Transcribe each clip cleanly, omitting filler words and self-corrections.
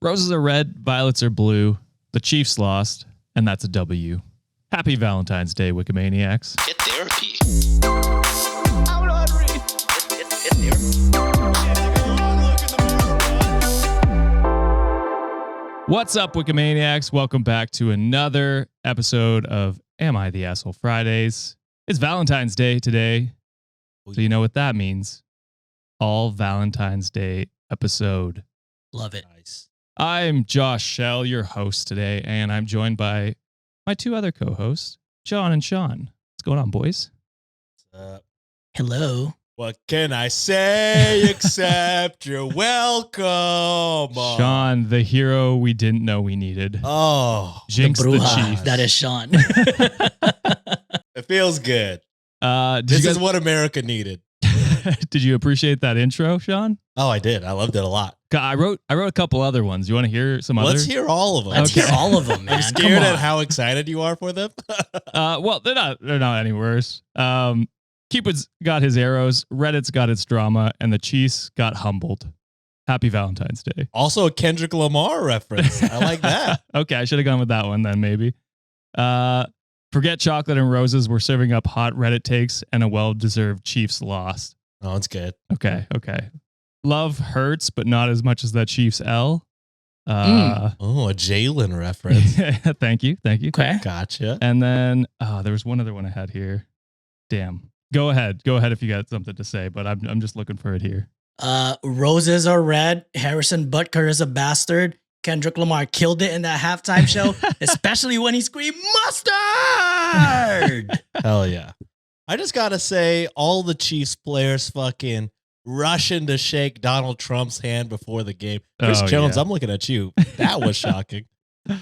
Roses are red, violets are blue. The Chiefs lost, and that's a W. Happy Valentine's Day, Wikimaniacs. Get therapy. I'm not reading. Get therapy. What's up, Wikimaniacs? Welcome back to another episode of Am I the Asshole Fridays. It's Valentine's Day today, so you know what that means. All Valentine's Day episode. Love it. Nice. I'm Josh Shell, your host today, and I'm joined by my two other co-hosts, John and Sean. What's going on, boys? Hello. What can I say except you're welcome? Sean, the hero we didn't know we needed. Oh, Jinx the Bruja. Chief. That is Sean. it feels good. Did This you is guys, what America needed. did you appreciate that intro, Sean? Oh, I did. I loved it a lot. I wrote a couple other ones. You want to hear some Let's others? hear all of them. Let's Okay. hear all of them, man. I'm Come scared on. at how excited you are for them. Well, they're not any worse. Cupid's got his arrows, Reddit's got its drama, and the Chiefs got humbled. Happy Valentine's Day. Also a Kendrick Lamar reference. I like that. Okay, I should have gone with that one then, maybe. Forget chocolate and roses. We're serving up hot Reddit takes and a well-deserved Chiefs loss. Oh, it's good. Okay. Love hurts, but not as much as that Chiefs L. Oh, a Jalen reference. Thank you. Okay. Gotcha. And then there was one other one I had here. Damn. Go ahead if you got something to say, but I'm just looking for it here. Roses are red. Harrison Butker is a bastard. Kendrick Lamar killed it in that halftime show, especially when he screamed mustard. Hell yeah. I just got to say, all the Chiefs players fucking rushing to shake Donald Trump's hand before the game. Chris Oh, Jones, yeah. I'm looking at you. That was shocking.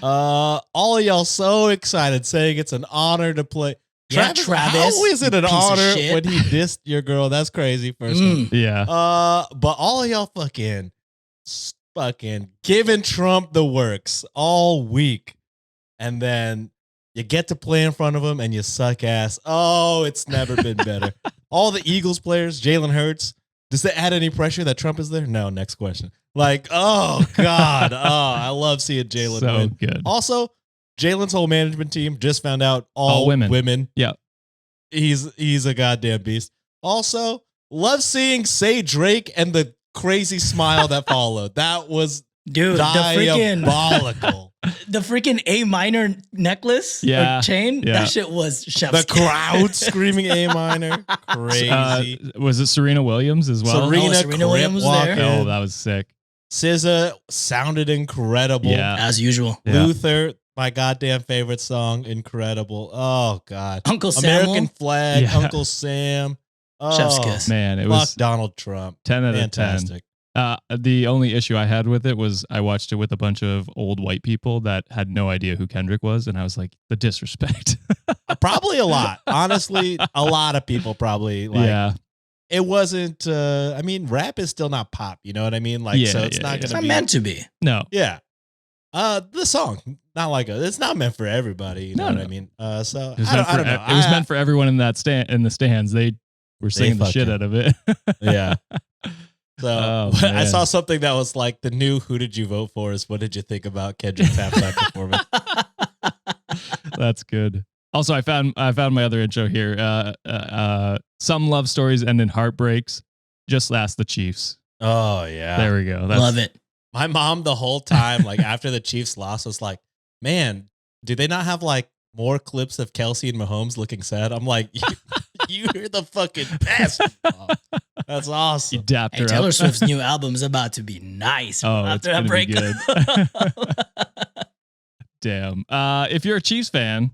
All of y'all so excited saying it's an honor to play. Yeah, Travis, How is it you an piece of honor shit. when he dissed your girl? That's crazy. First one. Yeah. But all of y'all fucking giving Trump the works all week. And then you get to play in front of him and you suck ass. Oh, it's never been better. All the Eagles players, Jalen Hurts, does that add any pressure that Trump is there? No, next question. Like, oh, God. I love seeing Jalen So win. good. Also, Jalen's whole management team just found out all women. Yeah. He's a goddamn beast. Also, love seeing Say Drake and the crazy smile that followed. That was Dude, diabolical. the freaking A minor necklace Yeah, or chain, yeah. that shit was chef's The crowd screaming A minor. Crazy. Was it Serena Williams as well? Serena, Serena Williams was Crip there. Oh, walking. that was sick. SZA sounded incredible. Yeah. as usual. Yeah. Luther, my goddamn favorite song, incredible. Oh, God. Uncle American Samuel, Flag, Yeah. Uncle Sam. Oh, chef's kiss. Man, it Fuck was Donald Trump. 10 out of 10. Fantastic. The only issue I had with it was I watched it with a bunch of old white people that had no idea who Kendrick was, and I was like, the disrespect. Probably a lot. Honestly, a lot of people probably like yeah. it wasn't I mean, rap is still not pop, you know what I mean? Like Yeah, so it's yeah, not yeah. It's gonna not be meant to be. No. Yeah. The song, not like it's not meant for everybody, you know No, what no. I mean? So It was, I don't know. it was meant for everyone in that in the stands. They were singing the shit fucking- out of it. Yeah. So Oh, I man. saw something that was like the new "Who did you vote for?" is what did you think about Kendrick's halftime performance? That's good. Also, I found my other intro here. Some love stories end in heartbreaks. Just ask the Chiefs. Oh yeah. There we go. That's, Love it. My mom the whole time, like after the Chiefs lost, was like, "Man, do they not have like more clips of Kelsey and Mahomes looking sad?" I'm like, "You're the fucking best." Mom. That's You awesome. dapped Hey, her Taylor up. Swift's new album's about to be nice. Oh, after it's that gonna be breakup. Damn. If you're a Chiefs fan,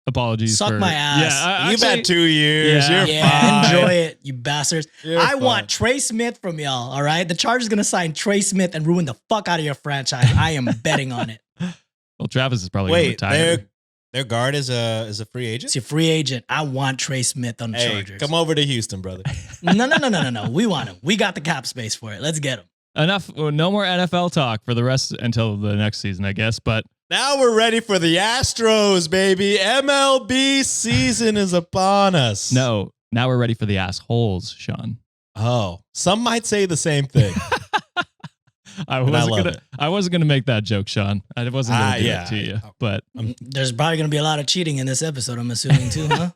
apologies. Suck for, my ass. Yeah, You've actually, had 2 years. Yeah. You're Yeah, fine. enjoy it, you bastards. You're I fine. want Trey Smith from y'all, all right? The Chargers going to sign Trey Smith and ruin the fuck out of your franchise. I am betting on it. Well, Travis is probably gonna Wait, retire. their guard is a free agent. It's a free agent. I want Trey Smith on the Hey, Chargers. come over to Houston, brother. No. We want him. We got the cap space for it. Let's get him. Enough. No more NFL talk for the rest until the next season, I guess. But Now we're ready for the Astros, baby. MLB season is upon us. no, now we're ready for the assholes, Sean. Oh, some might say the same thing. I And I wasn't love gonna. it. I wasn't gonna make that joke, Sean. I wasn't gonna do yeah. it to you, but There's probably gonna be a lot of cheating in this episode. I'm assuming too, huh?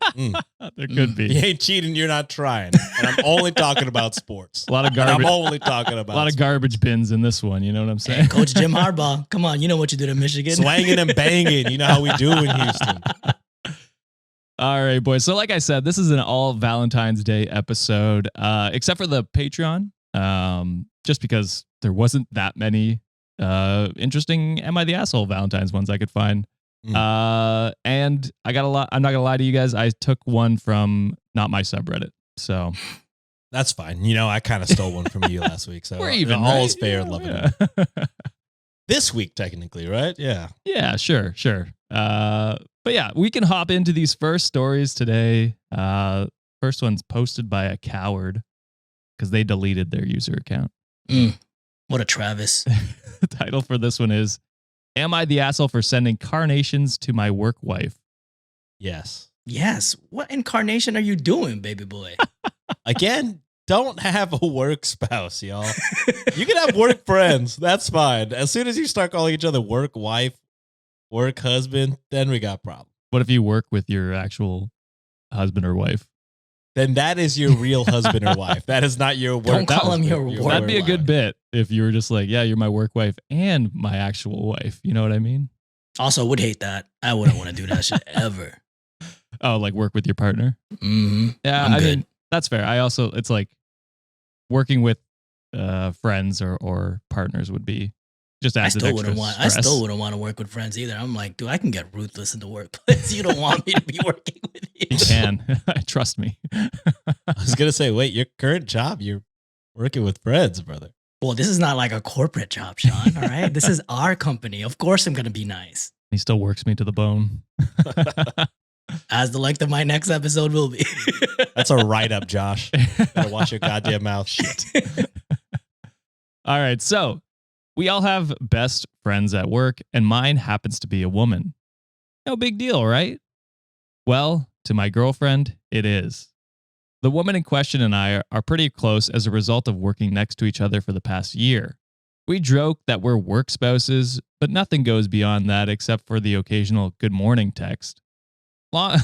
there could If be you ain't cheating, you're not trying. And I'm only talking about sports. a lot of And garbage. I'm only talking about A lot of garbage bins in this one. You know what I'm Hey, saying? Coach Jim Harbaugh, come on, you know what you did in Michigan. swanging and banging. You know how we do in Houston. All right, boys. So, like I said, this is an all Valentine's Day episode, except for the Patreon, just because there wasn't that many interesting "Am I the Asshole" Valentine's ones I could find. And I got a lot. I'm not gonna lie to you guys. I took one from not my subreddit. So That's fine. You know, I kind of stole one from you last week. So we're even. all right? is fair and loving. Yeah. This week, technically, right? Yeah. Yeah, sure. But yeah, we can hop into these first stories today. First one's posted by a coward because they deleted their user account. What a Travis. The title for this one is, "Am I the asshole for sending carnations to my work wife?" Yes. Yes. What incarnation are you doing, baby boy? Again, don't have a work spouse, y'all. You can have work friends. That's fine. As soon as you start calling each other work wife, work husband, then we got problems. What if you work with your actual husband or wife? Then that is your real husband or wife. That is not your work. Don't call him husband, your work That'd be a wife. good bit if you were just like, yeah, you're my work wife and my actual wife. You know what I mean? Also, would hate that. I wouldn't want to do that shit ever. Oh, like work with your partner? Mm-hmm. Yeah, I'm I good. mean, that's fair. I also, it's like working with friends or partners would be just I adds an still extra wouldn't want. stress. I still wouldn't want to work with friends either. I'm like, dude, I can get ruthless in the workplace. You don't want me to be working with you. You can. Trust me. I was gonna say, wait, your current job, you're working with friends, brother. Well, this is not like a corporate job, Sean. All right, this is our company. Of course, I'm gonna be nice, He still works me to the bone. as the length of my next episode will be. That's a write up, Josh. Better watch your goddamn mouth. Shit. All right. So we all have best friends at work, and mine happens to be a woman. No big deal, right? Well, to my girlfriend, it is. The woman in question and I are pretty close as a result of working next to each other for the past year. We joke that we're work spouses, but nothing goes beyond that except for the occasional good morning text. Okay,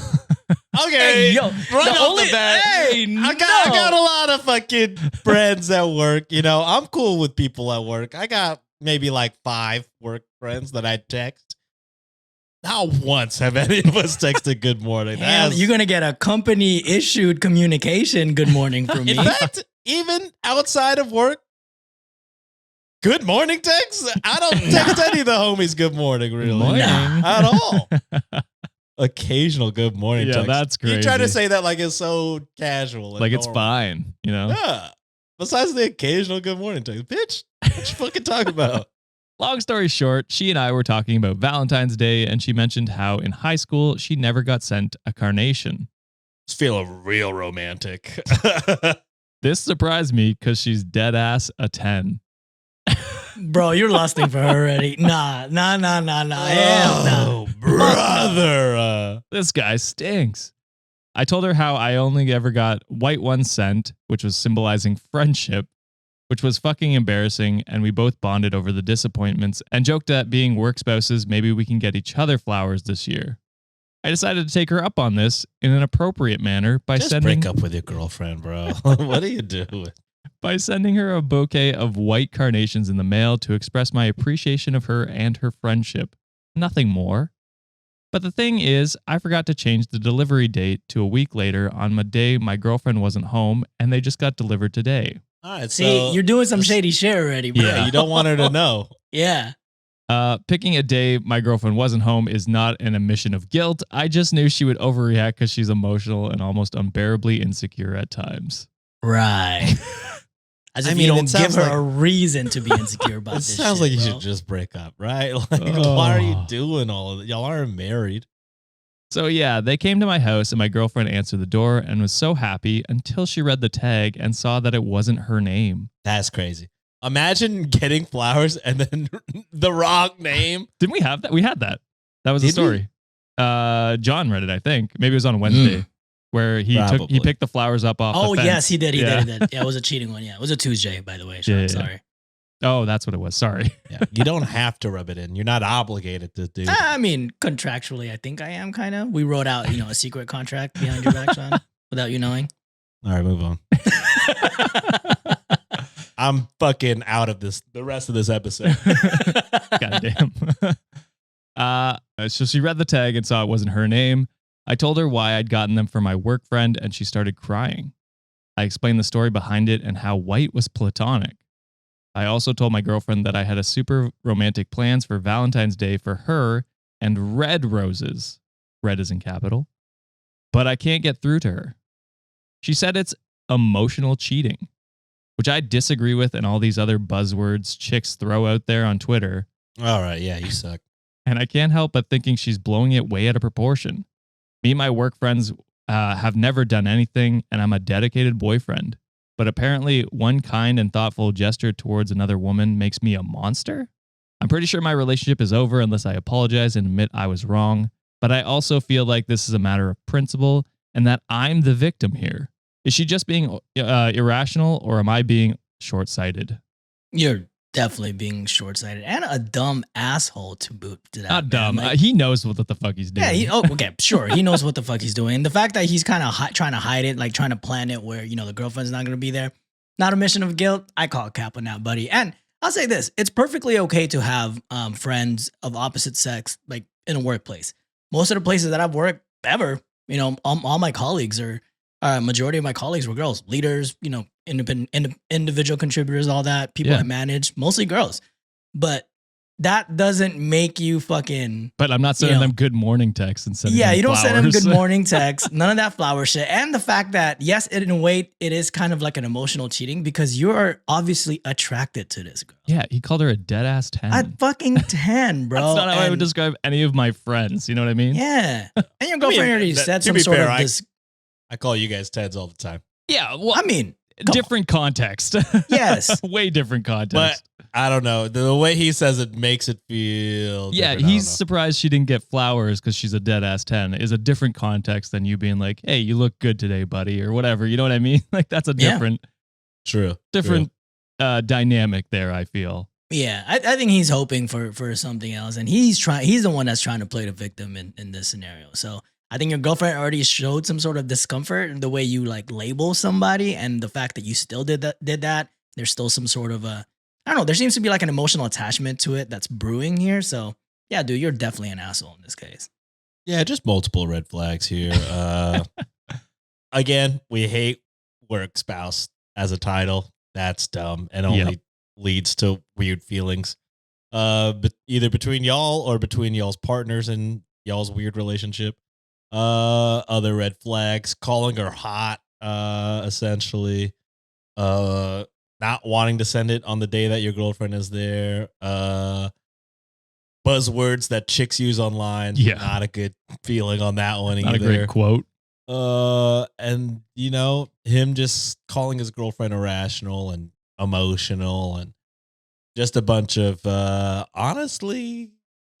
Hey, yo, right the off only- the bat. hey, I got no. a lot of fucking friends at work. You know, I'm cool with people at work. I got maybe like 5 work friends that I text. Not once have any of us texted good morning. Damn, That's- you're gonna get a company issued communication. Good morning from me. In fact, even outside of work, good morning text. I don't text any of the homies good morning, really. Morning. At all. Occasional good morning Yeah, text. that's You try to crazy. say that like it's so casual. and Like it's normal. fine, you know? Yeah. Besides the occasional good morning text. Bitch, what you fucking talking about? Long story short, she and I were talking about Valentine's Day, and she mentioned how in high school she never got sent a carnation. It's feeling real romantic. This surprised me because she's dead ass a 10. Bro, you're lusting for her already. Nah. Hell nah. Oh, brother. This guy stinks. I told her how I only ever got white one sent, which was symbolizing friendship, which was fucking embarrassing, and we both bonded over the disappointments and joked that being work spouses, maybe we can get each other flowers this year. I decided to take her up on this in an appropriate manner by Just sending break up with your girlfriend, bro. What are you doing? by sending her a bouquet of white carnations in the mail to express my appreciation of her and her friendship. Nothing more. But the thing is, I forgot to change the delivery date to a week later on a day my girlfriend wasn't home, and they just got delivered today. All right, See, so you're doing some shady shit already, bro. yeah, you don't want her to know. Yeah. Picking a day my girlfriend wasn't home is not an admission of guilt. I just knew she would overreact because she's emotional and almost unbearably insecure at times. Right. As I if mean, you it don't give sounds her like- a reason to be insecure about It this sounds shit, like you bro. should just break up, right? Like, why are you Oh. doing all of it? Y'all aren't married. So yeah, they came to my house and my girlfriend answered the door and was so happy until she read the tag and saw that it wasn't her name. That's crazy. Imagine getting flowers and then the wrong name. Didn't we have that? We had that. That was the Did we? story. John read it, I think. Maybe it was on Wednesday where he Probably. picked the flowers up off Oh, the fence. yes, he did. Yeah. He did. Yeah, it was a cheating one. Yeah, it was a Tuesday, by the way. Sean. Yeah, I'm yeah. sorry. Oh, that's what it was. Sorry. Yeah, you don't have to rub it in. You're not obligated to do. I mean, contractually, I think I am kind of. We wrote out, a secret contract behind your back, Sean, without you knowing. All right, move on. I'm fucking out of this. The rest of this episode. Goddamn. So she read the tag and saw it wasn't her name. I told her why I'd gotten them for my work friend, and she started crying. I explained the story behind it and how white was platonic. I also told my girlfriend that I had a super romantic plans for Valentine's Day for her and red roses. Red is in capital. But I can't get through to her. She said it's emotional cheating, which I disagree with, and all these other buzzwords chicks throw out there on Twitter. All right, yeah, you suck. And I can't help but thinking she's blowing it way out of proportion. Me and my work friends have never done anything, and I'm a dedicated boyfriend. But apparently one kind and thoughtful gesture towards another woman makes me a monster? I'm pretty sure my relationship is over unless I apologize and admit I was wrong. But I also feel like this is a matter of principle and that I'm the victim here. Is she just being irrational, or am I being short-sighted? You're definitely being short-sighted and a dumb asshole to boot. To that, Not dumb. Like, He knows what the fuck he's doing. yeah, okay, sure. He knows what the fuck he's doing. The fact that he's kind of trying to hide it, like trying to plan it where, the girlfriend's not going to be there, not a mission of guilt. I call cap on that, buddy. And I'll say this. It's perfectly okay to have friends of opposite sex, like in a workplace. Most of the places that I've worked ever, all my colleagues are, majority of my colleagues were girls, leaders, independent individual contributors, all that, people Yeah. that manage, mostly girls. But that doesn't make you fucking. But I'm not sending them good morning texts and sending Yeah, them you don't send them flowers. good morning texts, none of that flower shit. And the fact that, yes, in a way, it is kind of like an emotional cheating because you are obviously attracted to this girl. Yeah, he called her a dead ass 10. At fucking 10, bro. That's not how I would And- describe any of my friends. You know what I mean? Yeah. And your girlfriend already said to some be sort fair, of this. I call you guys Teds all the time. Yeah. Well, I mean, come different context. Yes. Way different But context. I don't know. The way he says it makes it feel Yeah, different. I he's don't know. surprised she didn't get flowers because she's a dead ass 10 is a different context than you being like, hey, you look good today, buddy, or whatever. You know what I mean? Like that's a Yeah. different True. dynamic there, I feel. Yeah, I think he's hoping for something else, and he's the one that's trying to play the victim in this scenario. So I think your girlfriend already showed some sort of discomfort in the way you like label somebody, and the fact that you still did that. There's still some sort of I don't know. There seems to be like an emotional attachment to it that's brewing here. So yeah, dude, you're definitely an asshole in this case. Yeah, just multiple red flags here. Again, we hate work spouse as a title. That's dumb and only leads to weird feelings. But either between y'all or between y'all's partners in y'all's weird relationship. Other red flags, calling her hot, essentially. Not wanting to send it on the day that your girlfriend is there. Buzzwords that chicks use online. Yeah. Not a good feeling on that one Not either. a great quote. And him just calling his girlfriend irrational and emotional and just a bunch of honestly,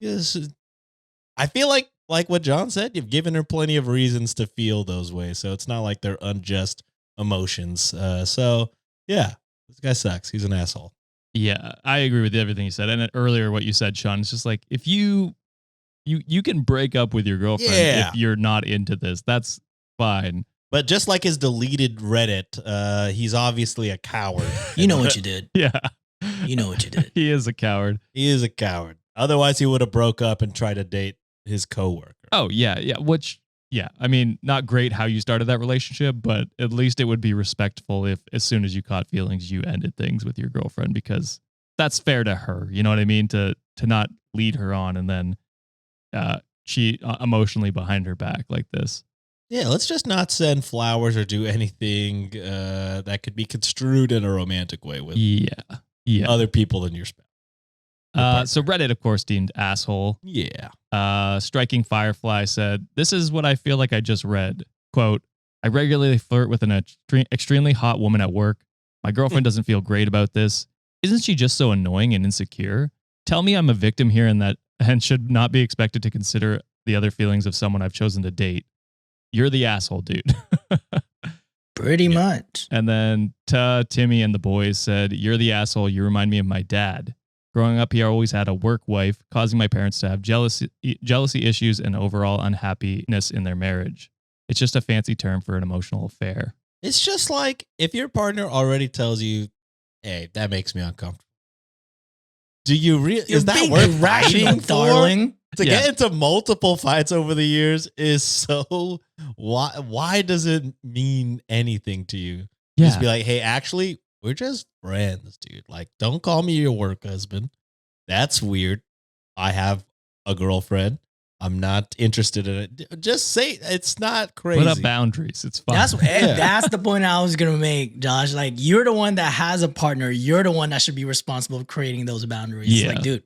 I feel like what John said, you've given her plenty of reasons to feel those ways. So it's not like they're unjust emotions. So yeah, this guy sucks. He's an asshole. Yeah, I agree with everything you said. And earlier what you said, Sean, it's just like if you can break up with your girlfriend Yeah. if you're not into this. That's fine. But just like his deleted Reddit, he's obviously a coward. You know what you did. Yeah. You know what you did. He is a coward. He is a coward. Otherwise, he would have broke up and tried to date his coworker. Oh, yeah. Yeah. Which, yeah. I mean, not great how you started that relationship, but at least it would be respectful if as soon as you caught feelings, you ended things with your girlfriend because that's fair to her. You know what I mean? To not lead her on and then cheat emotionally behind her back like this. Yeah, let's just not send flowers or do anything that could be construed in a romantic way with Yeah. other people than your spouse. So Reddit, of course, deemed asshole. Yeah. Striking Firefly said, "This is what I feel like I just read. Quote, I regularly flirt with an extremely hot woman at work. My girlfriend doesn't feel great about this. Isn't she just so annoying and insecure? Tell me I'm a victim here and should not be expected to consider the other feelings of someone I've chosen to date. You're the asshole, dude." Pretty much. And then Timmy and the boys said, "You're the asshole. You remind me of my dad. Growing up, he always had a work wife, causing my parents to have jealousy issues and overall unhappiness in their marriage. It's just a fancy term for an emotional affair." It's just like if your partner already tells you, "Hey, that makes me uncomfortable." Do you is that worth fighting for? Darling? To get into multiple fights over the years is so why does it mean anything to you? Yeah. Just be like, "Hey, actually, we're just friends, dude. Like, don't call me your work husband. That's weird. I have a girlfriend. I'm not interested in it." Just say it's not crazy. Put up boundaries. It's fine. That's the point I was gonna make, Josh. Like, you're the one that has a partner. You're the one that should be responsible for creating those boundaries. Yeah. Like, dude,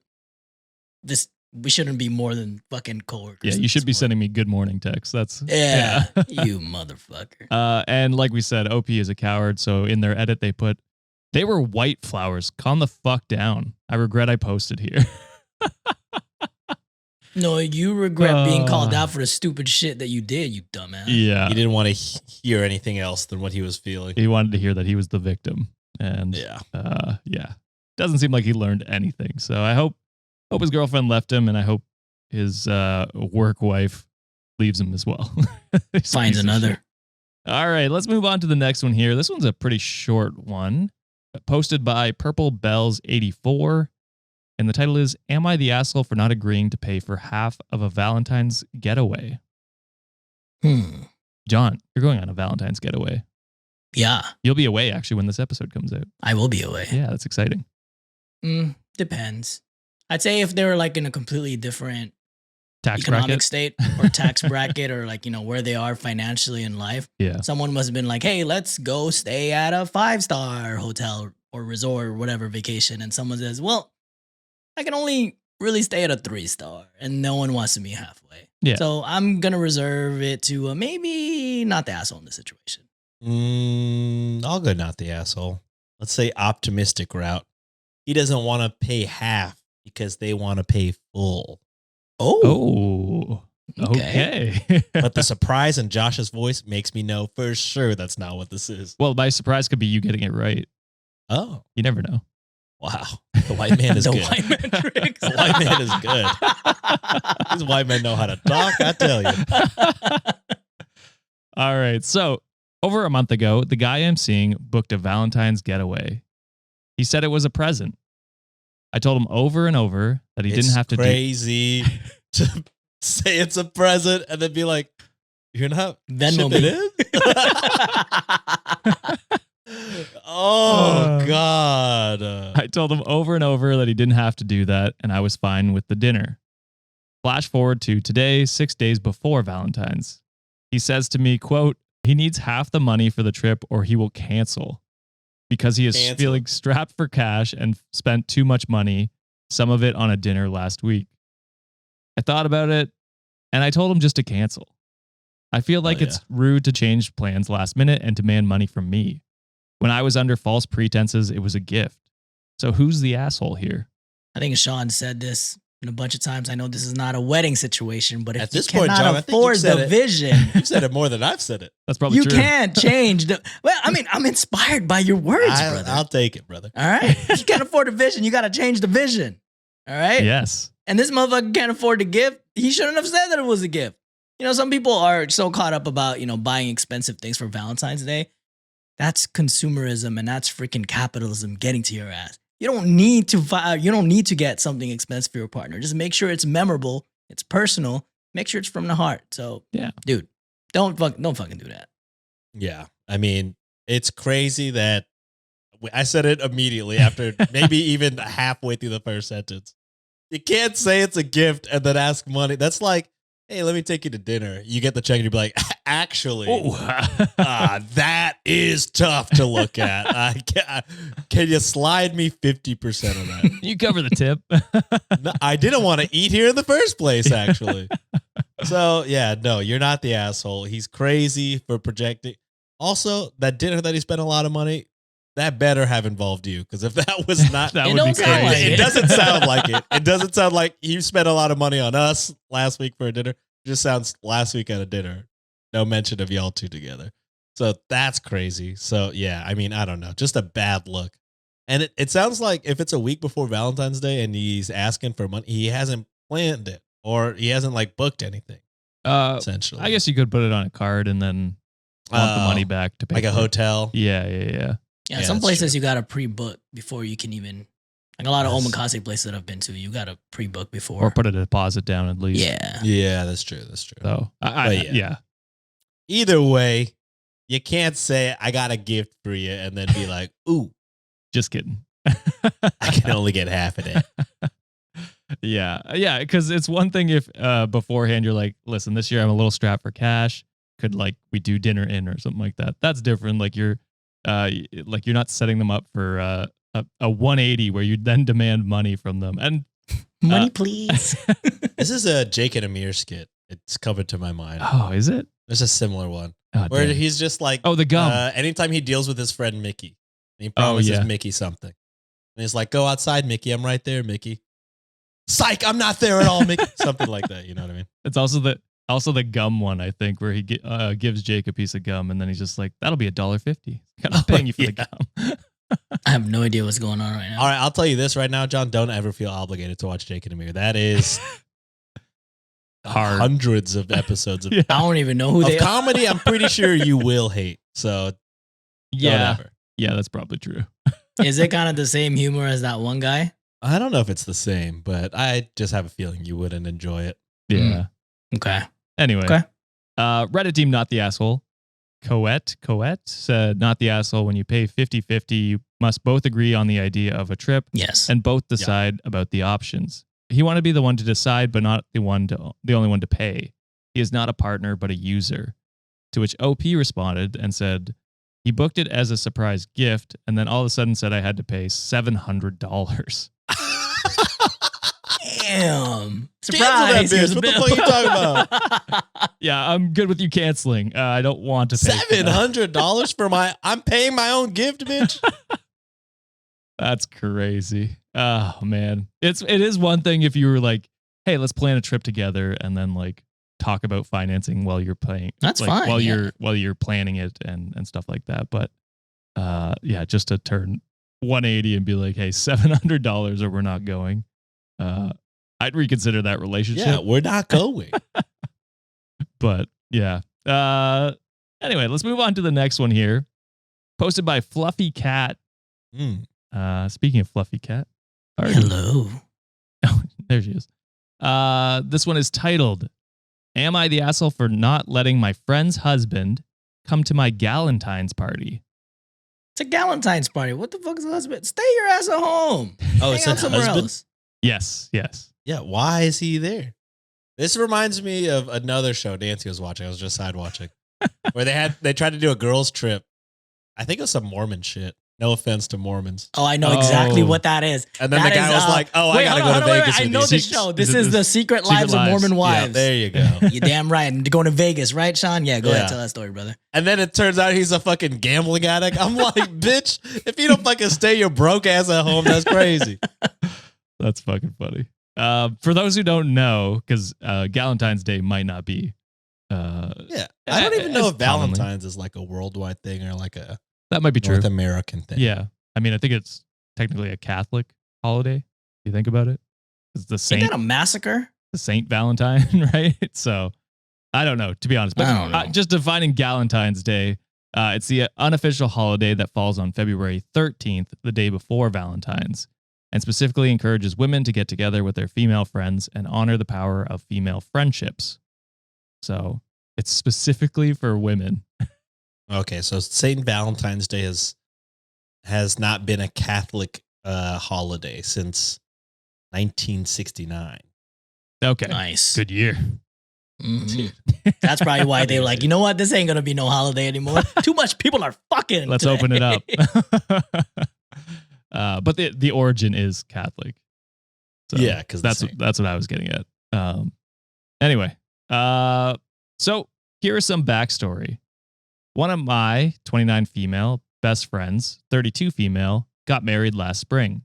we shouldn't be more than fucking coworkers. Yeah, you should be sending me good morning texts. That's yeah. You motherfucker. And like we said, OP is a coward. So in their edit, they put, "They were white flowers. Calm the fuck down. I regret I posted here." No, you regret being called out for the stupid shit that you did, you dumbass. Yeah. He didn't want to hear anything else than what he was feeling. He wanted to hear that he was the victim. And doesn't seem like he learned anything. So I hope his girlfriend left him, and I hope his work wife leaves him as well. Finds another. All right, let's move on to the next one here. This one's a pretty short one, posted by Purple Bells 84. And the title is, "Am I the asshole for not agreeing to pay for half of a Valentine's getaway?" John, you're going on a Valentine's getaway. Yeah. You'll be away, actually, when this episode comes out. I will be away. Yeah, that's exciting. Depends. I'd say if they were like in a completely different Tax economic bracket? state or tax bracket or like, where they are financially in life. Yeah. Someone must have been like, "Hey, let's go stay at a 5-star hotel or resort or whatever vacation." And someone says, "Well, I can only really stay at a 3-star," and no one wants to meet halfway. Yeah. So I'm going to reserve it to maybe not the asshole in this situation. I'll go not the asshole. Let's say optimistic route. He doesn't want to pay half because they want to pay full. Oh. Okay. But the surprise in Josh's voice makes me know for sure that's not what this is. Well, my surprise could be you getting it right. Oh. You never know. Wow. The white man is The good. white man tricks. The white man is good. These white men know how to talk, I tell you. All right. So over a month ago, the guy I'm seeing booked a Valentine's getaway. He said it was a present. I told him over and over that he didn't have to crazy to say it's a present and then be like, "You're not Venmo shipping me." it?" Oh, God. I told him over and over that he didn't have to do that, and I was fine with the dinner. Flash forward to today, 6 days before Valentine's. He says to me, quote, he needs half the money for the trip or he will cancel because he is feeling strapped for cash and spent too much money, some of it on a dinner last week. I thought about it, and I told him just to cancel. I feel like it's rude to change plans last minute and demand money from me. When I was under false pretenses, it was a gift. So who's the asshole here? I think Sean said this a bunch of times. I know this is not a wedding situation, but if At this you point, cannot John, I think afford you've said the it. vision, You've said it more than I've said it. That's probably you true. can't change the. Well, I mean, I'm inspired by your words, brother. I'll take it, brother. All right. If you can't afford the vision, you got to change the vision. All right. Yes. And this motherfucker can't afford the gift. He shouldn't have said that it was a gift. Some people are so caught up about, buying expensive things for Valentine's Day. That's consumerism and that's freaking capitalism getting to your ass. You don't need to get something expensive for your partner. Just make sure it's memorable, it's personal, make sure it's from the heart. So, yeah, dude, don't fucking do that. Yeah. I mean, it's crazy that I said it immediately after maybe even halfway through the first sentence. You can't say it's a gift and then ask money. That's like, "Hey, let me take you to dinner." You get the check and you'd be like, "Actually, that is tough to look at. Can you slide me 50% of that?" You cover the tip. No, I didn't want to eat here in the first place, actually. So, yeah, no, you're not the asshole. He's crazy for projecting. Also, that dinner that he spent a lot of money, that better have involved you. Because if that was not, that would be crazy. It doesn't sound like it. It doesn't sound like he spent a lot of money on us last week for a dinner. It just sounds last week at a dinner. No mention of y'all two together. So that's crazy. So yeah, I mean, I don't know. Just a bad look. And it sounds like if it's a week before Valentine's Day and he's asking for money, he hasn't planned it or he hasn't like booked anything. Essentially, I guess you could put it on a card and then want the money back to pay like a for it. hotel. Yeah. Yeah, Yeah, some that's places true. you gotta pre-book before you can even. Like a lot of Yes. omakase places that I've been to, you gotta pre-book before. Or put a deposit down at least. Yeah. Yeah, that's true. That's true. So But yeah. Either way, you can't say I got a gift for you and then be like, ooh, Just kidding. I can only get half of it. Yeah, because it's one thing if beforehand you're like, listen, this year I'm a little strapped for cash. Could like we do dinner in or something like that? That's different. Like you're not setting them up for a 180 where you then demand money from them. And Money, please. This is a Jake and Amir skit. It's covered to my mind. oh, is it? There's a similar one Oh, where dang. he's just like, Oh, the gum. anytime he deals with his friend Mickey, and he Oh, promises yeah. Mickey something. And he's like, go outside, Mickey. I'm right there, Mickey. Psych, I'm not there at all, Mickey. Something like that. You know what I mean? It's also the gum one, I think, where he gives Jake a piece of gum and then he's just like, that'll be $1.50. I'm not paying you for the gum. I have no idea what's going on right now. All right, I'll tell you this right now, John. Don't ever feel obligated to watch Jake and Amir. That is Hard. hundreds of episodes of, Yeah. I don't even know who of they are. comedy. I'm pretty sure you will hate. So Yeah. don't ever. Yeah, that's probably true. Is it kind of the same humor as that one guy? I don't know if it's the same, but I just have a feeling you wouldn't enjoy it. Yeah. Okay. Anyway, Okay. Reddit team, not the asshole. Coet said, not the asshole. When you pay 50-50, you must both agree on the idea of a trip Yes. and both decide about the options. He wanted to be the one to decide, but not the only one to pay. He is not a partner, but a user. To which OP responded and said, he booked it as a surprise gift, and then all of a sudden said I had to pay $700. Damn. Cancel that Surprise. Here's bitch. a What the bill. fuck you talking about? Yeah, I'm good with you canceling. I don't want to pay for that. $700 for I'm paying my own gift, bitch. That's crazy. Oh man. It is one thing if you were like, hey, let's plan a trip together and then like talk about financing while you're playing. That's like, fine, While yeah. you're planning it and stuff like that. But yeah, just to turn 180 and be like, hey, $700 or we're not going. I'd reconsider that relationship. Yeah, we're not going. But yeah. Anyway, let's move on to the next one here. Posted by Fluffy Cat. Speaking of Fluffy Cat. Hello. Oh, there she is. This one is titled, Am I the asshole for not letting my friend's husband come to my Galentine's party? It's a Galentine's party. What the fuck is a husband? Stay your ass at home. Oh, Hang it's out a somewhere husband? else. Yes. Yeah, why is he there? This reminds me of another show Nancy was watching. I was just side watching. Where they tried to do a girls trip. I think it was some Mormon shit. No offense to Mormons. Oh, I know exactly Oh. what that is. And then That the guy is, was like, "Oh, I wait, gotta hold go on, to wait, Vegas I with know you." this show. This Is it is the the Secret Secret Lives of Lives? Mormon Yeah, Yeah, Wives. there you go. You're damn right. And going to Vegas, right, Sean? Yeah, go Yeah. ahead. Tell that story, brother. And then it turns out he's a fucking gambling addict. I'm like, bitch, if you don't fucking stay your broke ass at home, that's crazy. That's fucking funny. For those who don't know, because Galentine's Day might not be. Yeah. I don't even know as if commonly. Valentine's is like a worldwide thing or like a That might be true. North American thing. Yeah. I mean, I think it's technically a Catholic holiday. If you think about it. It's the Ain't Saint, that a massacre? the Saint Valentine, right? So I don't know, to be honest. But I don't know. just defining Galentine's Day, it's the unofficial holiday that falls on February 13th, the day before Valentine's, and specifically encourages women to get together with their female friends and honor the power of female friendships. So it's specifically for women. Okay, so Saint Valentine's Day has not been a Catholic holiday since 1969. Okay. Nice. Good year. Mhm. That's probably why they were like, you know what? This ain't going to be no holiday anymore. Too much people are fucking. Let's today. open it up. But the origin is Catholic. So Yeah, 'cause the that's Saint. what I was getting at. Anyway, so here is some backstory. One of my 29 female best friends, 32 female, got married last spring.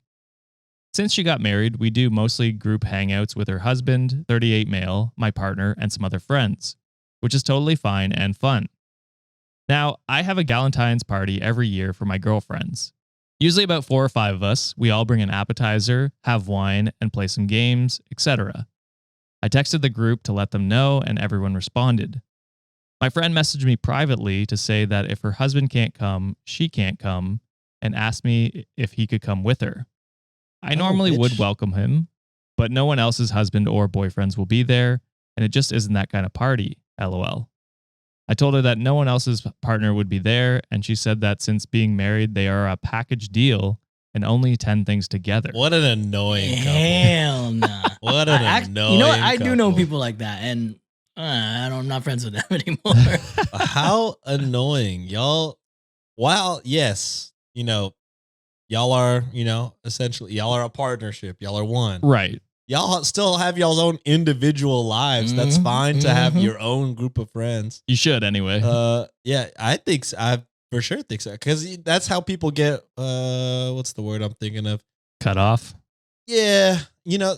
Since she got married, we do mostly group hangouts with her husband, 38 male, my partner, and some other friends, which is totally fine and fun. Now, I have a Galentine's party every year for my girlfriends. Usually about 4 or 5 of us. We all bring an appetizer, have wine, and play some games, etc. I texted the group to let them know, and everyone responded. My friend messaged me privately to say that if her husband can't come, she can't come, and asked me if he could come with her. I normally would welcome him, but no one else's husband or boyfriends will be there, and it just isn't that kind of party, lol. I told her that no one else's partner would be there, and she said that since being married, they are a package deal and only attend things together. What an annoying couple. Hell nah. What an annoying You know what? I do know couple. people like that, and I'm not friends with them anymore. How annoying. Y'all, while, yes, y'all are, essentially, y'all are a partnership. Y'all are one. Right. Y'all still have y'all's own individual lives. That's fine to have your own group of friends. You should anyway. Yeah, I think so. I for sure think so. Because that's how people get, what's the word I'm thinking of? Cut off. Yeah.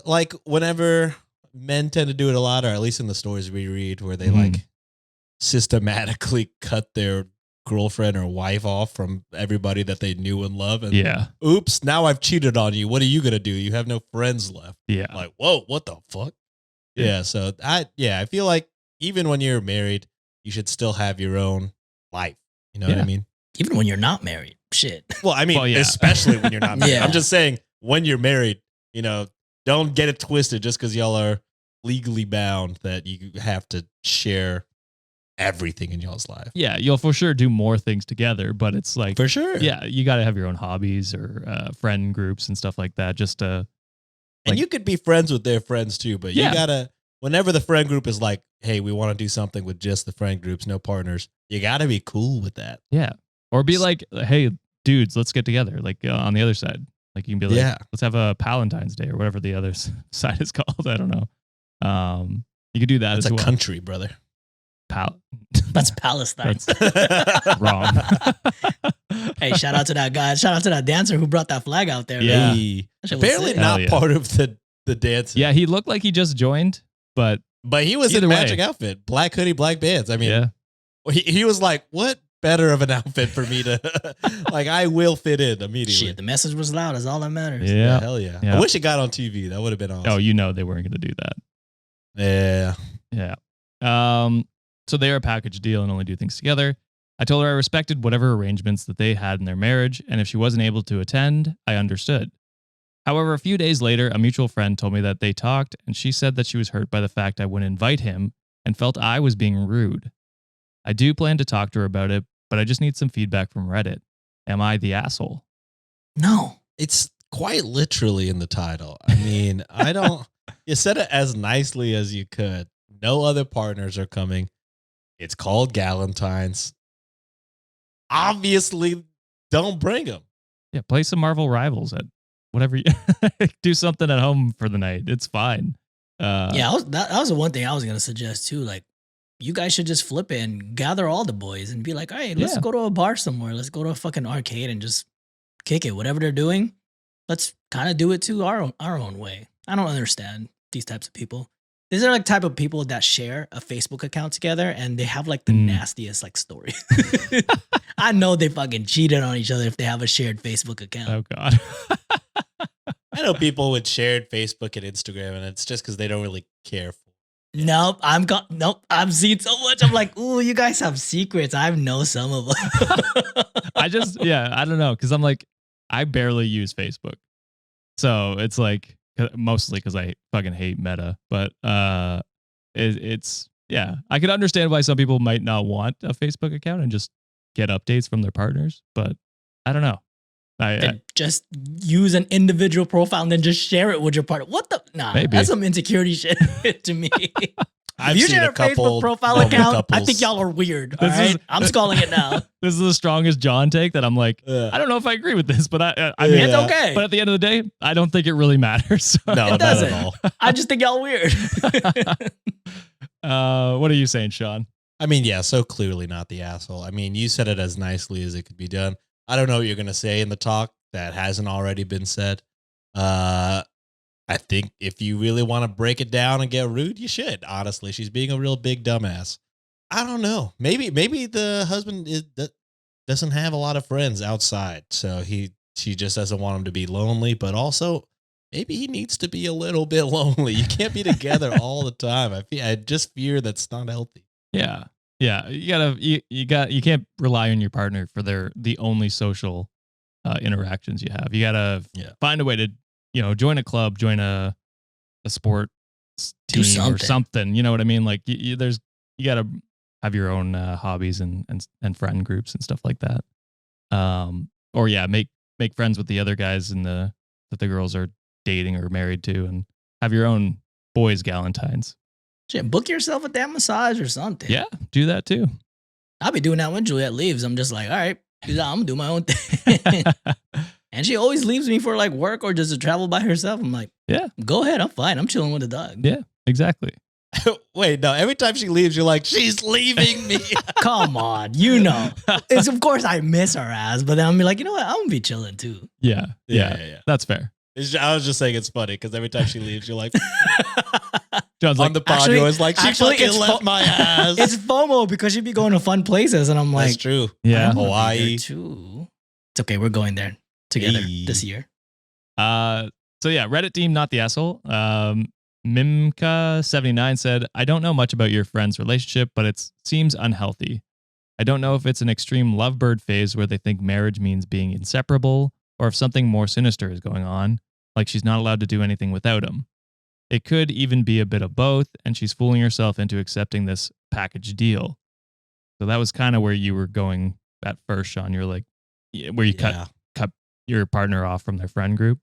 Like whenever men tend to do it a lot, or at least in the stories we read, where they like systematically cut their girlfriend or wife off from everybody that they knew and loved. And Yeah. oops, now I've cheated on you. What are you going to do? You have no friends left. Yeah. Like, whoa, what the fuck? Yeah. So I feel like even when you're married, you should still have your own life. You know what I mean? Even when you're not married. Shit. Well, I mean, Well, yeah. especially when you're not married. Yeah. I'm just saying when you're married, don't get it twisted just because y'all are legally bound that you have to share everything in y'all's life. Yeah, you'll for sure do more things together, but it's like, For sure. yeah, you got to have your own hobbies or friend groups and stuff like that. Just to, And you could be friends with their friends too, but you gotta, whenever the friend group is like, hey, we want to do something with just the friend groups, no partners, you gotta be cool with that. yeah, or be like, hey, dudes, let's get together. Like on the other side, like you can be like, let's have a Valentine's Day or whatever the other side is called. I don't know. You could do that That's as a well. country, brother. That's Palestine. That's wrong. Hey, shout out to that guy. Shout out to that dancer who brought that flag out there. Yeah. Hey. That shit was Apparently sick. not Hell yeah. part of the dance. Yeah, he looked like he just joined, but But he was in Either a way. matching outfit. Black hoodie, black bands. I mean, yeah, he was like, what better of an outfit for me to, like, I will fit in immediately. Shit, the message was loud. Is all that matters. yeah. Hell yeah. Yeah. I wish it got on TV. That would have been awesome. Oh, they weren't going to do that. Yeah. Yeah. So they're a package deal and only do things together. I told her I respected whatever arrangements that they had in their marriage, and if she wasn't able to attend, I understood. However, a few days later, a mutual friend told me that they talked, and she said that she was hurt by the fact I wouldn't invite him and felt I was being rude. I do plan to talk to her about it, but I just need some feedback from Reddit. Am I the asshole? No. It's quite literally in the title. I mean, you said it as nicely as you could. No other partners are coming. It's called Galentines. Obviously, don't bring them. Yeah, play some Marvel Rivals at whatever you do something at home for the night. It's fine. Yeah, that was the one thing I was gonna suggest too. Like, you guys should just flip it and gather all the boys and be like, "Hey, let's go to a bar somewhere. Let's go to a fucking arcade and just kick it. Whatever they're doing, let's kind of do it to our own way." I don't understand these types of people. These are like type of people that share a Facebook account together and they have like the nastiest like story. I know they fucking cheated on each other if they have a shared Facebook account. Oh God. I know people with shared Facebook and Instagram, and it's just because they don't really care for it. Nope, I've seen so much. I'm like, ooh, you guys have secrets. I know some of them. I don't know. Cause I'm like, I barely use Facebook. So it's like, mostly because I fucking hate Meta, but it's I can understand why some people might not want a Facebook account and just get updates from their partners, but I don't know. I Just use an individual profile and then just share it with your partner. What the? Nah, Maybe. that's some insecurity shit to me. I've If you seen share a couple Facebook profile normal account, I couples. think y'all are weird. This All right? is- I'm calling it now. this is the strongest John take that I'm like, Yeah. I don't know if I agree with this, but I mean, It's okay. but at the end of the day, I don't think it really matters. No, not doesn't. at all. I just think y'all weird. What are you saying, Sean? I mean, yeah, so clearly not the asshole. I mean, you said it as nicely as it could be done. I don't know what you're going to say in the talk that hasn't already been said. I think if you really want to break it down and get rude, you should. Honestly, she's being a real big dumbass. I don't know. Maybe the husband doesn't have a lot of friends outside, so she just doesn't want him to be lonely. But also, maybe he needs to be a little bit lonely. You can't be together all the time. I just fear that's not healthy. Yeah. Yeah. You can't rely on your partner for the only social interactions you have. You gotta find a way to, join a club, join a sport team or something. You know what I mean? Like you gotta have your own hobbies and friend groups and stuff like that. Or make friends with the other guys that the girls are dating or married to, and have your own boys' Galentines. Shit, book yourself a damn massage or something. Yeah, do that too. I'll be doing that when Juliet leaves. I'm just like, all right, I'm gonna do my own thing. And she always leaves me for like work or just to travel by herself. I'm like, yeah, go ahead. I'm fine. I'm chilling with the dog. Yeah, exactly. Wait, no. Every time she leaves, you're like, she's leaving me. Come on, it's of course I miss her ass, but then I'm like, you know what? I'm gonna be chilling too. Yeah. That's fair. I was just saying it's funny because every time she leaves, you're like, John's on the pod, you're always like, she fucking left my ass. It's FOMO because she'd be going to fun places, and I'm like, that's true. Yeah, Hawaii too. It's okay. We're going there together this year. So yeah, Reddit team, not the asshole. Mimka79 said, I don't know much about your friend's relationship, but it seems unhealthy. I don't know if it's an extreme lovebird phase where they think marriage means being inseparable, or if something more sinister is going on, like she's not allowed to do anything without him. It could even be a bit of both, and she's fooling herself into accepting this package deal. So that was kind of where you were going at first, Sean. You're like, where you cut your partner off from their friend group.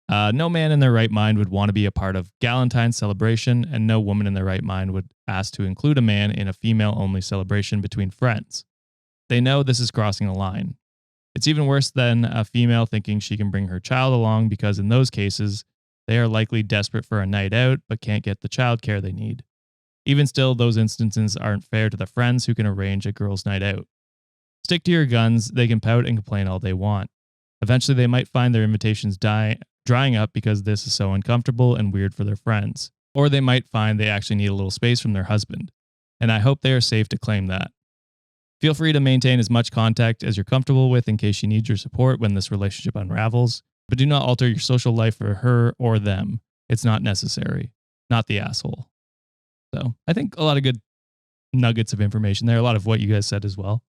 No man in their right mind would want to be a part of Galentine's celebration, and no woman in their right mind would ask to include a man in a female-only celebration between friends. They know this is crossing a line. It's even worse than a female thinking she can bring her child along, because in those cases, they are likely desperate for a night out but can't get the childcare they need. Even still, those instances aren't fair to the friends who can arrange a girls' night out. Stick to your guns. They can pout and complain all they want. Eventually, they might find their invitations drying up because this is so uncomfortable and weird for their friends. Or they might find they actually need a little space from their husband. And I hope they are safe to claim that. Feel free to maintain as much contact as you're comfortable with in case she needs your support when this relationship unravels, but do not alter your social life for her or them. It's not necessary. Not the asshole. So I think a lot of good nuggets of information there. A lot of what you guys said as well.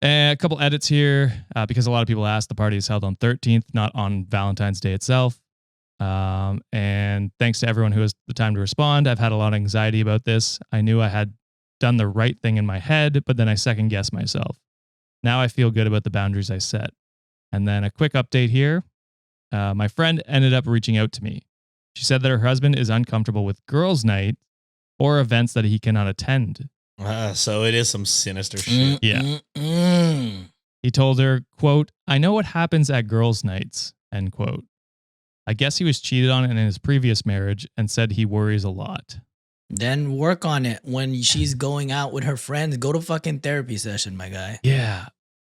And a couple edits here, because a lot of people asked. The party is held on 13th, not on Valentine's Day itself. And thanks to everyone who has the time to respond. I've had a lot of anxiety about this. I knew I had done the right thing in my head, but then I second guessed myself. Now I feel good about the boundaries I set. And then a quick update here. My friend ended up reaching out to me. She said that her husband is uncomfortable with girls' night or events that he cannot attend. So it is some sinister shit. Yeah. He told her, quote, I know what happens at girls' nights, end quote. I guess he was cheated on in his previous marriage and said he worries a lot. Then work on it. When she's going out with her friends, go to fucking therapy session, my guy. Yeah.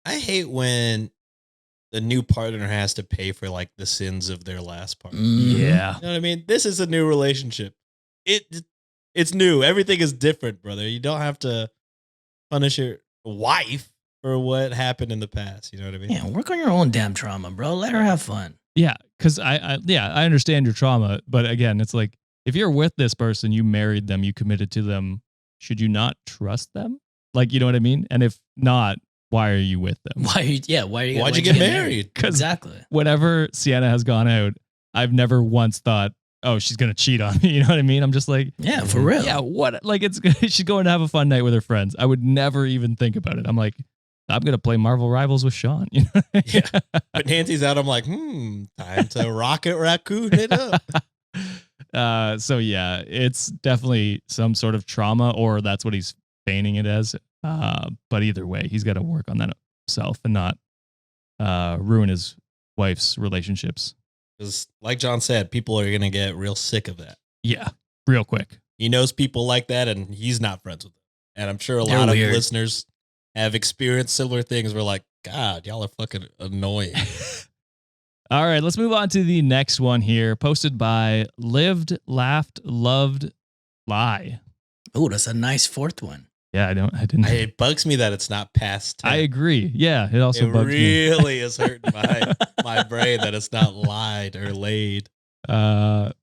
I hate when the new partner has to pay for like the sins of their last partner. Yeah. You know what I mean? This is a new relationship. It's new. Everything is different, brother. You don't have to punish your wife for what happened in the past. You know what I mean? Yeah, work on your own damn trauma, bro. Let her have fun. Yeah, because I understand your trauma, but again, it's like if you're with this person, you married them, you committed to them, should you not trust them? Like, you know what I mean? And if not, why are you with them? Why'd you get married? Exactly. Whenever Sienna has gone out, I've never once thought, oh, she's gonna cheat on me. You know what I mean? I'm just like, yeah, for real. Yeah, what? Like, she's going to have a fun night with her friends. I would never even think about it. I'm like, I'm gonna play Marvel Rivals with Sean. You know? Yeah. But Nancy's out. I'm like, time to Rocket Raccoon it up. So yeah, it's definitely some sort of trauma, or that's what he's feigning it as. But either way, he's got to work on that himself and not ruin his wife's relationships. Because, like John said, people are going to get real sick of that. Yeah, real quick. He knows people like that, and he's not friends with them. And I'm sure a lot of listeners have experienced similar things. We're like, God, y'all are fucking annoying. All right, let's move on to the next one here. Posted by Lived, Laughed, Loved, Lie. Oh, that's a nice fourth one. Yeah, I didn't. It bugs me that it's not past 10. I agree. Yeah, it also It bugs me. really is hurting my brain that it's not lied or laid. But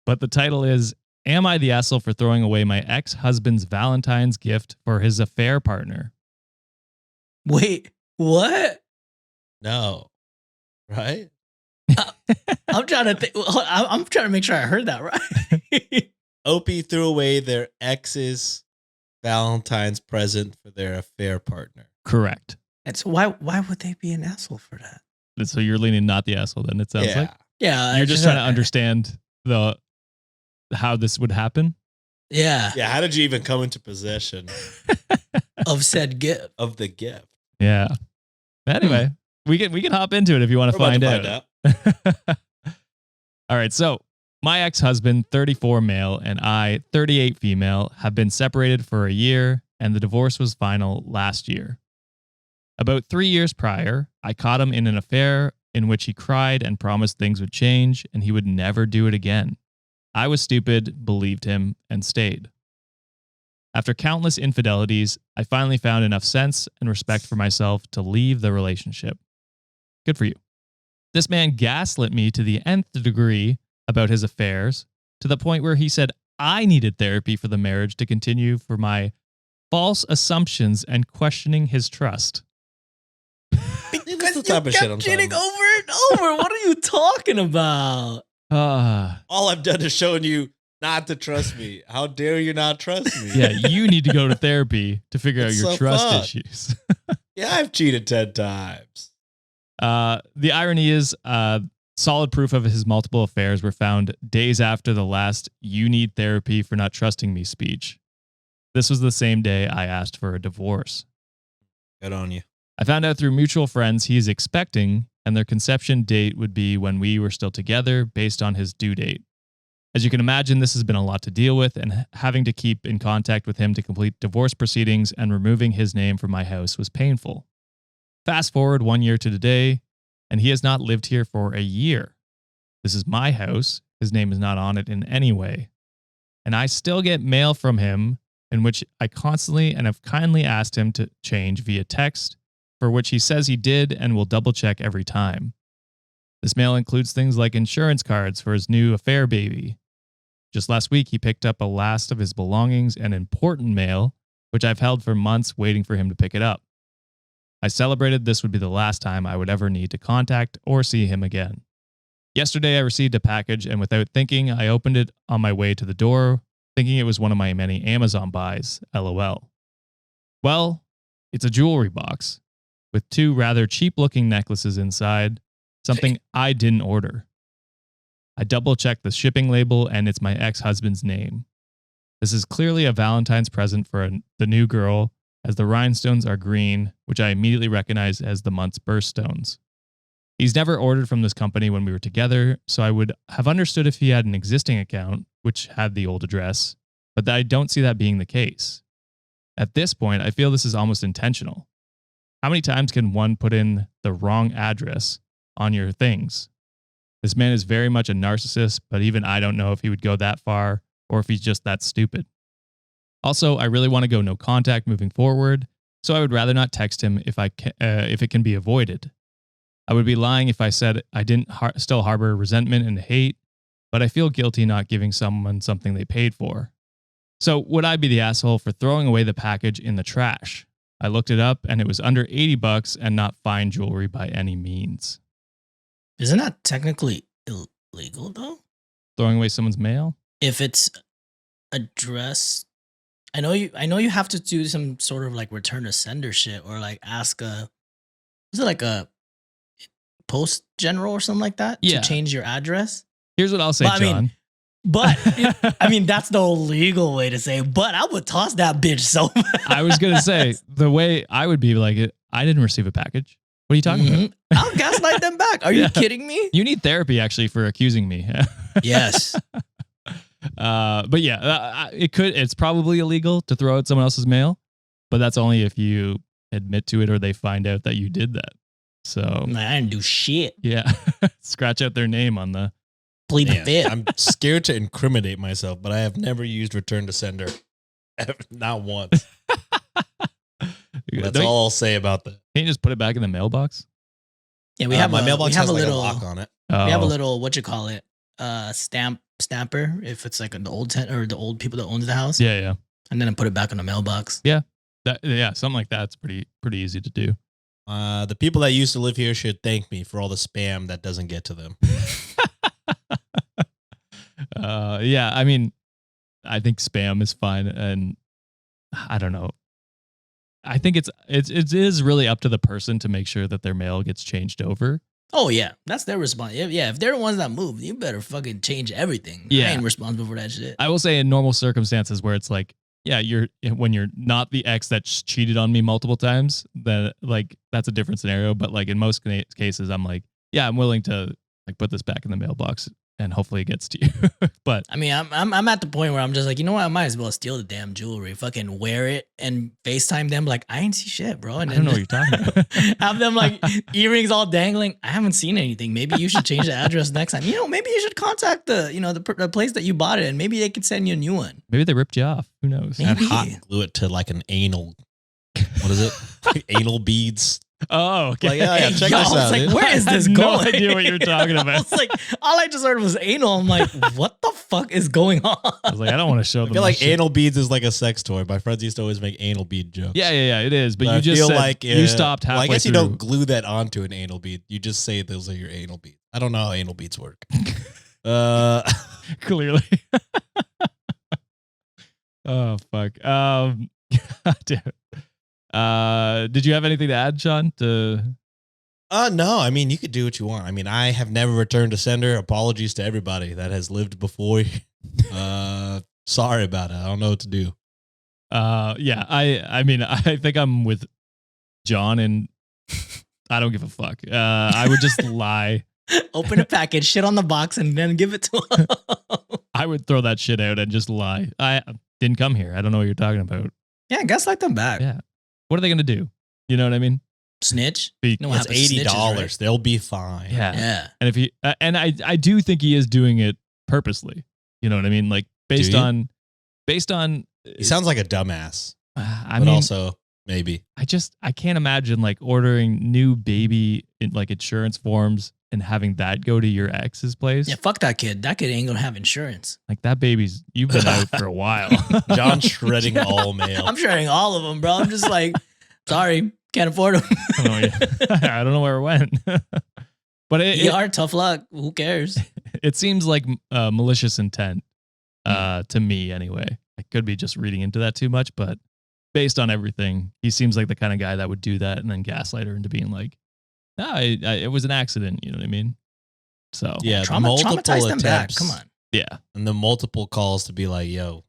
the title is, Am I the asshole for throwing away my ex-husband's Valentine's gift for his affair partner? Wait, what? No. Right? I'm trying to think. I'm trying to make sure I heard that right. Opie threw away their ex's Valentine's present for their affair partner. Correct. And so why would they be an asshole for that? And so you're leaning not the asshole then, it sounds like. Yeah, You're just trying to understand how this would happen. Yeah, Yeah, how did you even come into possession of said gift. of the gift? Yeah. Anyway, we can hop into it if you want to We're find about out. All right, so my ex-husband, 34 male, and I, 38 female, have been separated for a year, and the divorce was final last year. About 3 years prior, I caught him in an affair in which he cried and promised things would change and he would never do it again. I was stupid, believed him, and stayed. After countless infidelities, I finally found enough sense and respect for myself to leave the relationship. Good for you. This man gaslit me to the nth degree about his affairs, to the point where he said I needed therapy for the marriage to continue for my false assumptions and questioning his trust. That's the type of shit I'm cheating talking over and over. What are you talking about? All I've done is shown you not to trust me. How dare you not trust me? Yeah, you need to go to therapy to figure out It's your so trust fun. issues. Yeah, I've cheated 10 times. The irony is, solid proof of his multiple affairs were found days after the last "you need therapy for not trusting me" speech. This was the same day I asked for a divorce. Good on you. I found out through mutual friends he is expecting, and their conception date would be when we were still together based on his due date. As you can imagine, this has been a lot to deal with, and having to keep in contact with him to complete divorce proceedings and removing his name from my house was painful. Fast forward 1 year to today, and he has not lived here for a year. This is my house. His name is not on it in any way. And I still get mail from him in which I constantly and have kindly asked him to change via text, for which he says he did and will double check every time. This mail includes things like insurance cards for his new affair baby. Just last week, he picked up a last of his belongings and important mail, which I've held for months waiting for him to pick it up. I celebrated this would be the last time I would ever need to contact or see him again. Yesterday, I received a package, and without thinking, I opened it on my way to the door, thinking it was one of my many Amazon buys, LOL. Well, it's a jewelry box with 2 rather cheap-looking necklaces inside, something I didn't order. I double-checked the shipping label, and it's my ex-husband's name. This is clearly a Valentine's present for the new girl, as the rhinestones are green, which I immediately recognize as the month's birthstones. He's never ordered from this company when we were together, so I would have understood if he had an existing account, which had the old address, but I don't see that being the case. At this point, I feel this is almost intentional. How many times can one put in the wrong address on your things? This man is very much a narcissist, but even I don't know if he would go that far or if he's just that stupid. Also, I really want to go no contact moving forward, so I would rather not text him if it can be avoided. I would be lying if I said I didn't still harbor resentment and hate, but I feel guilty not giving someone something they paid for. So would I be the asshole for throwing away the package in the trash? I looked it up and it was under $80 and not fine jewelry by any means. Isn't that technically illegal though? Throwing away someone's mail? If it's addressed, I know you have to do some sort of like return to sender shit or like ask is it like a post general or something like that Yeah. to change your address? Here's what I'll say, But, John. I mean, that's the legal way to say it, but I would toss that bitch so much. I was going to say, the way I would be like, I didn't receive a package. What are you talking about? I'll gaslight them back. Are you Yeah. kidding me? You need therapy, actually, for accusing me. Yes. But yeah, it's probably illegal to throw out someone else's mail, but that's only if you admit to it or they find out that you did that. So, Man, I didn't do shit. yeah, scratch out their name on the. Plead the Man, fifth. I'm scared to incriminate myself, but I have never used return to sender. Not once. That's all I'll say about that. Can't you just put it back in the mailbox? Yeah, we have my mailbox we have has a like little a lock on it. we have a Oh. little stamper if it's like the old or the old people that owns the house. Yeah. And then I put it back in the mailbox. Something like that's pretty easy to do. The people that used to live here should thank me for all the spam that doesn't get to them. Yeah, I mean, I think spam is fine, and I don't know. I think it is really up to the person to make sure that their mail gets changed over. Oh yeah, that's their response. Yeah, if they're the ones that move, you better fucking change everything. Yeah. I ain't responsible for that shit. I will say in normal circumstances where it's like, yeah, when you're not the ex that cheated on me multiple times, then like that's a different scenario. But like in most cases, I'm like, yeah, I'm willing to like put this back in the mailbox and hopefully it gets to you. But I mean, I'm at the point where I'm just like, you know what? I might as well steal the damn jewelry, fucking wear it, and FaceTime them like I ain't see shit, bro. And I don't know what you're talking about. have them like earrings all dangling. I haven't seen anything. Maybe you should change the address next time. Maybe you should contact the place that you bought it, and maybe they could send you a new one. Maybe they ripped you off. Who knows? Maybe. And hot glue it to like an anal. What is it? Anal beads. Oh, okay. Like, yeah, check Yo, this I was out. like, dude. where is I this have going? no idea what you're talking I about. was like, all I just heard was anal. I'm like, what the fuck is going on? I was like, I don't want to show I them. feel my like shit. anal beads is like a sex toy. My friends used to always make anal bead jokes. Yeah, it is. But I you just feel said like you stopped halfway I guess through. you don't glue that onto an anal bead. You just say those are your anal beads. I don't know how anal beads work. Clearly. Oh fuck. Damn it. Did you have anything to add, Sean? No. I mean, you could do what you want. I mean, I have never returned to sender. Apologies to everybody that has lived before. Sorry about it. I don't know what to do. Yeah. I mean, I think I'm with John, and I don't give a fuck. I would just lie. Open a package, shit on the box, and then give it to him. I would throw that shit out and just lie. I didn't come here. I don't know what you're talking about. Yeah, gaslight them back. Yeah. What are they gonna do? You know what I mean? Snitch. Be- You know what It's happens to snitches, $80. right? They'll be fine. Yeah. Yeah. And if he and I do think he is doing it purposely. You know what I mean? Like based you? on He sounds like a dumbass. I But mean, also maybe. I can't imagine like ordering new baby like insurance forms and having that go to your ex's place. Yeah, fuck that kid. That kid ain't gonna have insurance. Like that baby's you've been out for a while. John shredding all mail. I'm sharing all of them, bro. I'm just like, sorry, can't afford them. I don't know where it went. But ER, tough luck. Who cares? it seems like malicious intent to me anyway. I could be just reading into that too much, but based on everything, he seems like the kind of guy that would do that and then gaslight her into being like, no, it was an accident. You know what I mean? So Yeah, Traumatize them back. attempts Come on. yeah, and the multiple calls to be like, yo,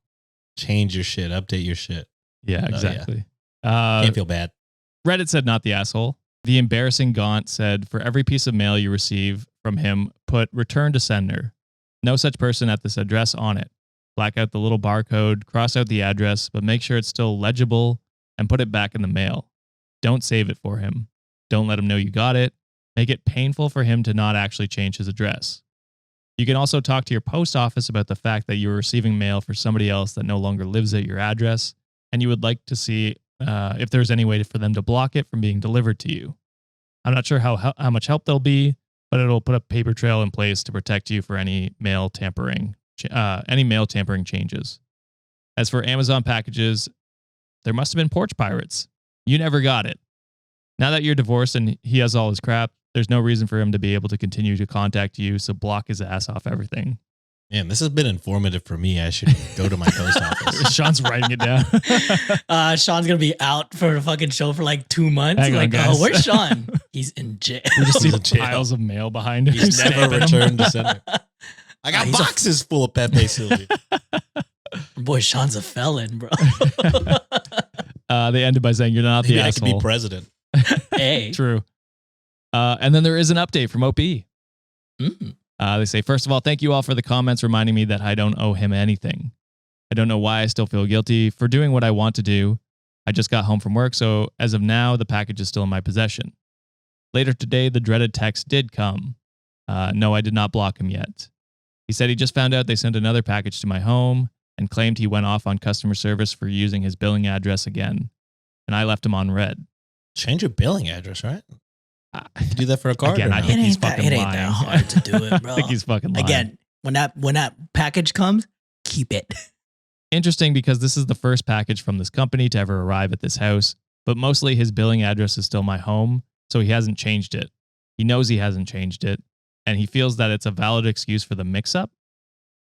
change your shit, update your shit. yeah, exactly. Can't feel bad. Reddit said not the asshole. The embarrassing Gaunt said, for every piece of mail you receive from him, put return to sender. No such person at this address on it. Black out the little barcode, cross out the address, but make sure it's still legible and put it back in the mail. Don't save it for him. Don't let him know you got it. Make it painful for him to not actually change his address. You can also talk to your post office about the fact that you're receiving mail for somebody else that no longer lives at your address, and you would like to see if there's any way for them to block it from being delivered to you. I'm not sure how much help there'll be, but it'll put a paper trail in place to protect you for any mail tampering changes. As for Amazon packages, there must have been porch pirates. You never got it. Now that you're divorced and he has all his crap, there's no reason for him to be able to continue to contact you, so block his ass off everything. Man, this has been informative for me. I should go to my post office. Sean's writing it down. Sean's gonna be out for a fucking show for like 2 months. Hang on, Like, guys. oh, where's Sean? He's in jail. We just see He's in jail. piles of mail behind him. He's never stabbing him. returned to sender. I got He's a- boxes full of Pepe Silvia. Boy, Sean's a felon, bro. They ended by saying, you're not Maybe the I could asshole. be president. Hey. True. And then there is an update from OP. Mm. They say, first of all, thank you all for the comments reminding me that I don't owe him anything. I don't know why I still feel guilty for doing what I want to do. I just got home from work, so as of now, the package is still in my possession. Later today, the dreaded text did come. No, I did not block him yet. He said he just found out they sent another package to my home and claimed he went off on customer service for using his billing address again. and I left him on red. Change your billing address, right? Uh, You do that for a card? Again, or I no? think he's It ain't fucking that lying. hard to do it, bro. I think he's fucking lying. Again, when that package comes, keep it. Interesting because this is the first package from this company to ever arrive at this house, but mostly his billing address is still my home, so he hasn't changed it. He knows he hasn't changed it, and he feels that it's a valid excuse for the mix-up.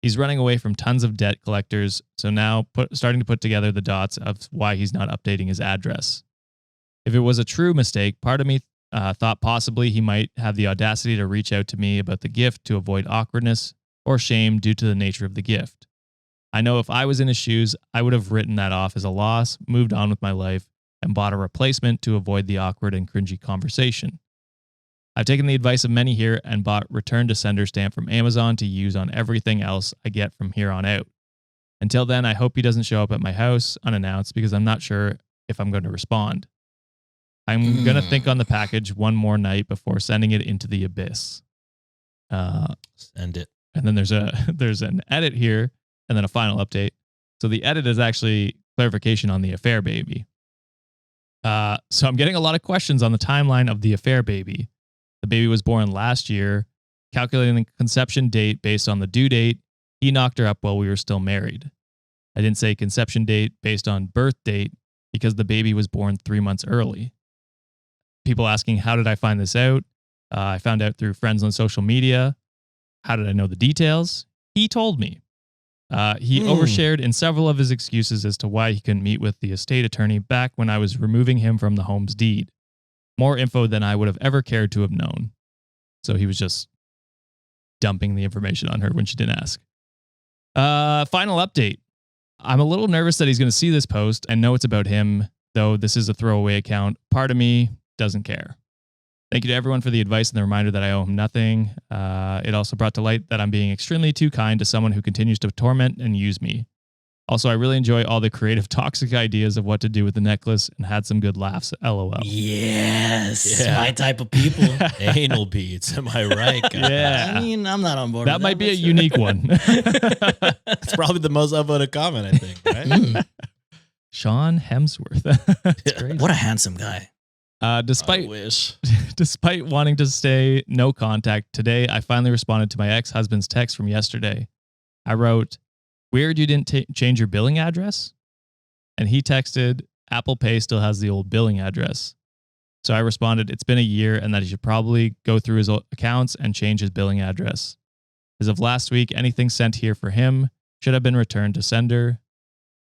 He's running away from tons of debt collectors, so now starting to put together the dots of why he's not updating his address. If it was a true mistake, part of me thought possibly he might have the audacity to reach out to me about the gift to avoid awkwardness or shame due to the nature of the gift. I know if I was in his shoes, I would have written that off as a loss, moved on with my life, and bought a replacement to avoid the awkward and cringy conversation. I've taken the advice of many here and bought return to sender stamp from Amazon to use on everything else I get from here on out. Until then, I hope he doesn't show up at my house unannounced because I'm not sure if I'm going to respond. I'm going to think on the package one more night before sending it into the abyss. Send it. And then there's an edit here and then a final update. So the edit is actually clarification on the affair baby. So I'm getting a lot of questions on the timeline of the affair baby. The baby was born last year. Calculating the conception date based on the due date, he knocked her up while we were still married. I didn't say conception date based on birth date because the baby was born 3 months early. People asking, how did I find this out? I found out through friends on social media. How did I know the details? He told me. He overshared in several of his excuses as to why he couldn't meet with the estate attorney back when I was removing him from the home's deed. More info than I would have ever cared to have known. So he was just dumping the information on her when she didn't ask. Final update. I'm a little nervous that he's going to see this post and know it's about him, though this is a throwaway account. Part of me doesn't care. Thank you to everyone for the advice and the reminder that I owe him nothing. It also brought to light that I'm being extremely too kind to someone who continues to torment and use me. Also, I really enjoy all the creative, toxic ideas of what to do with the necklace and had some good laughs. LOL. Yes. Yeah. My type of people. Anal beads. Am I right, guys? Yeah. I mean, I'm not on board That with might be but a sure. unique one. It's probably the most upvoted comment, I think, right? Sean Hemsworth. That's crazy. What a handsome guy. I Despite wish. Despite wanting to stay no contact, today I finally responded to my ex-husband's text from yesterday. I wrote, "Weird you didn't change your billing address?" And he texted, "Apple Pay still has the old billing address." So I responded, "It's been a year and that he should probably go through his accounts and change his billing address. As of last week, anything sent here for him should have been returned to sender,"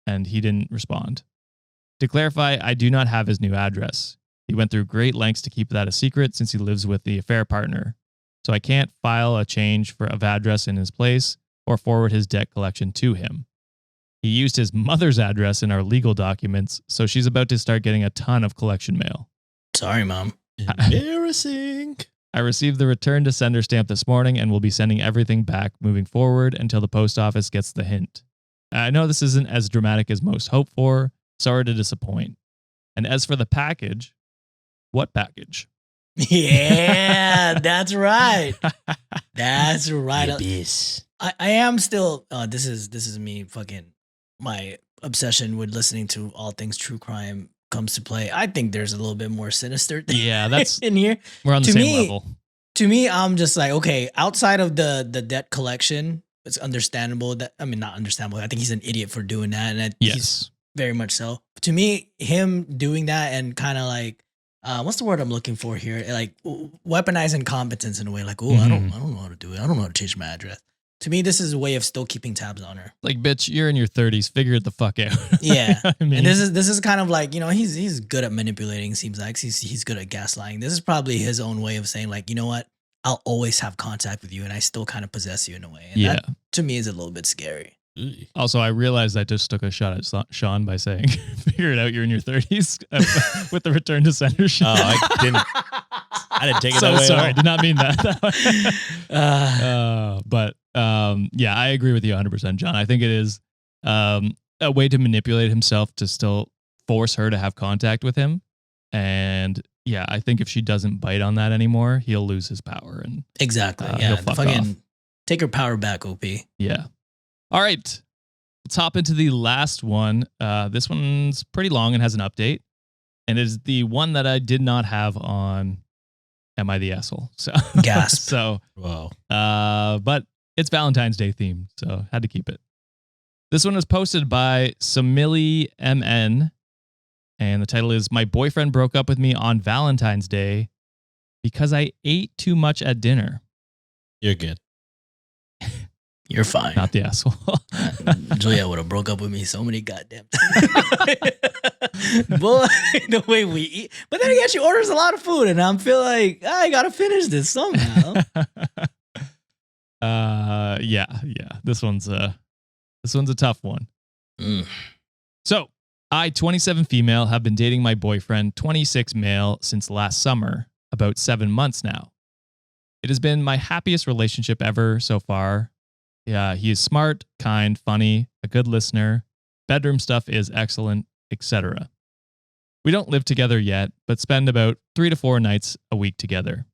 and he didn't respond. To clarify, I do not have his new address. He went through great lengths to keep that a secret since he lives with the affair partner. So I can't file a change of address in his place or forward his debt collection to him. He used his mother's address in our legal documents, so she's about to start getting a ton of collection mail. Sorry, Mom. Embarrassing. I received the return to sender stamp this morning and will be sending everything back moving forward until the post office gets the hint. I know this isn't as dramatic as most hope for. Sorry to disappoint. And as for the package, what package? Yeah, that's right. That's right. Abyss. I am still. This is me. Fucking my obsession with listening to all things true crime comes to play. I think there's a little bit more sinister Yeah, that's in here. we're on the To same me, level. To me, I'm just like, okay, outside of the debt collection, it's understandable that not understandable. I think he's an idiot for doing that, and he's Yes. very much so. To me, him doing that and kind of like, what's the word I'm looking for here? Like weaponizing competence in a way, like, oh, I don't know how to do it. I don't know how to change my address. To me, this is a way of still keeping tabs on her. Like, bitch, you're in your 30s. Figure it the fuck out. Yeah. I mean, And this is kind of like, he's good at manipulating. Seems like he's good at gaslighting. This is probably his own way of saying, like, you know what? I'll always have contact with you, and I still kind of possess you in a way. And yeah. that, to me, is a little bit scary. Also, I realized I just took a shot at Sean by saying, figure it out, you're in your 30s with the return to sender shit. Oh, I didn't take it So that way. sorry. Did not mean that. But yeah, I agree with you 100%, John. I think it is a way to manipulate himself to still force her to have contact with him. And yeah, I think if she doesn't bite on that anymore, he'll lose his power. And Exactly. He'll Yeah. fuck Fucking off. take her power back, OP. yeah. All right. Let's hop into the last one. This one's pretty long and has an update. And it is the one that I did not have on Am I the Asshole? So Gasp. So Wow. but it's Valentine's Day themed, so had to keep it. This one was posted by Samili MN, and the title is My Boyfriend Broke Up With Me on Valentine's Day because I ate too much at dinner. You're good. You're fine. Not the asshole. Julia would have broke up with me so many goddamn times. Boy, the way we eat. But then again, she orders a lot of food, and I'm feel like I gotta finish this somehow. Yeah. This one's a tough one. Mm. So, I, 27 female, have been dating my boyfriend, 26 male, since last summer, about 7 months now. It has been my happiest relationship ever so far. Yeah, he is smart, kind, funny, a good listener. Bedroom stuff is excellent, etc. We don't live together yet, but spend about 3 to 4 nights a week together.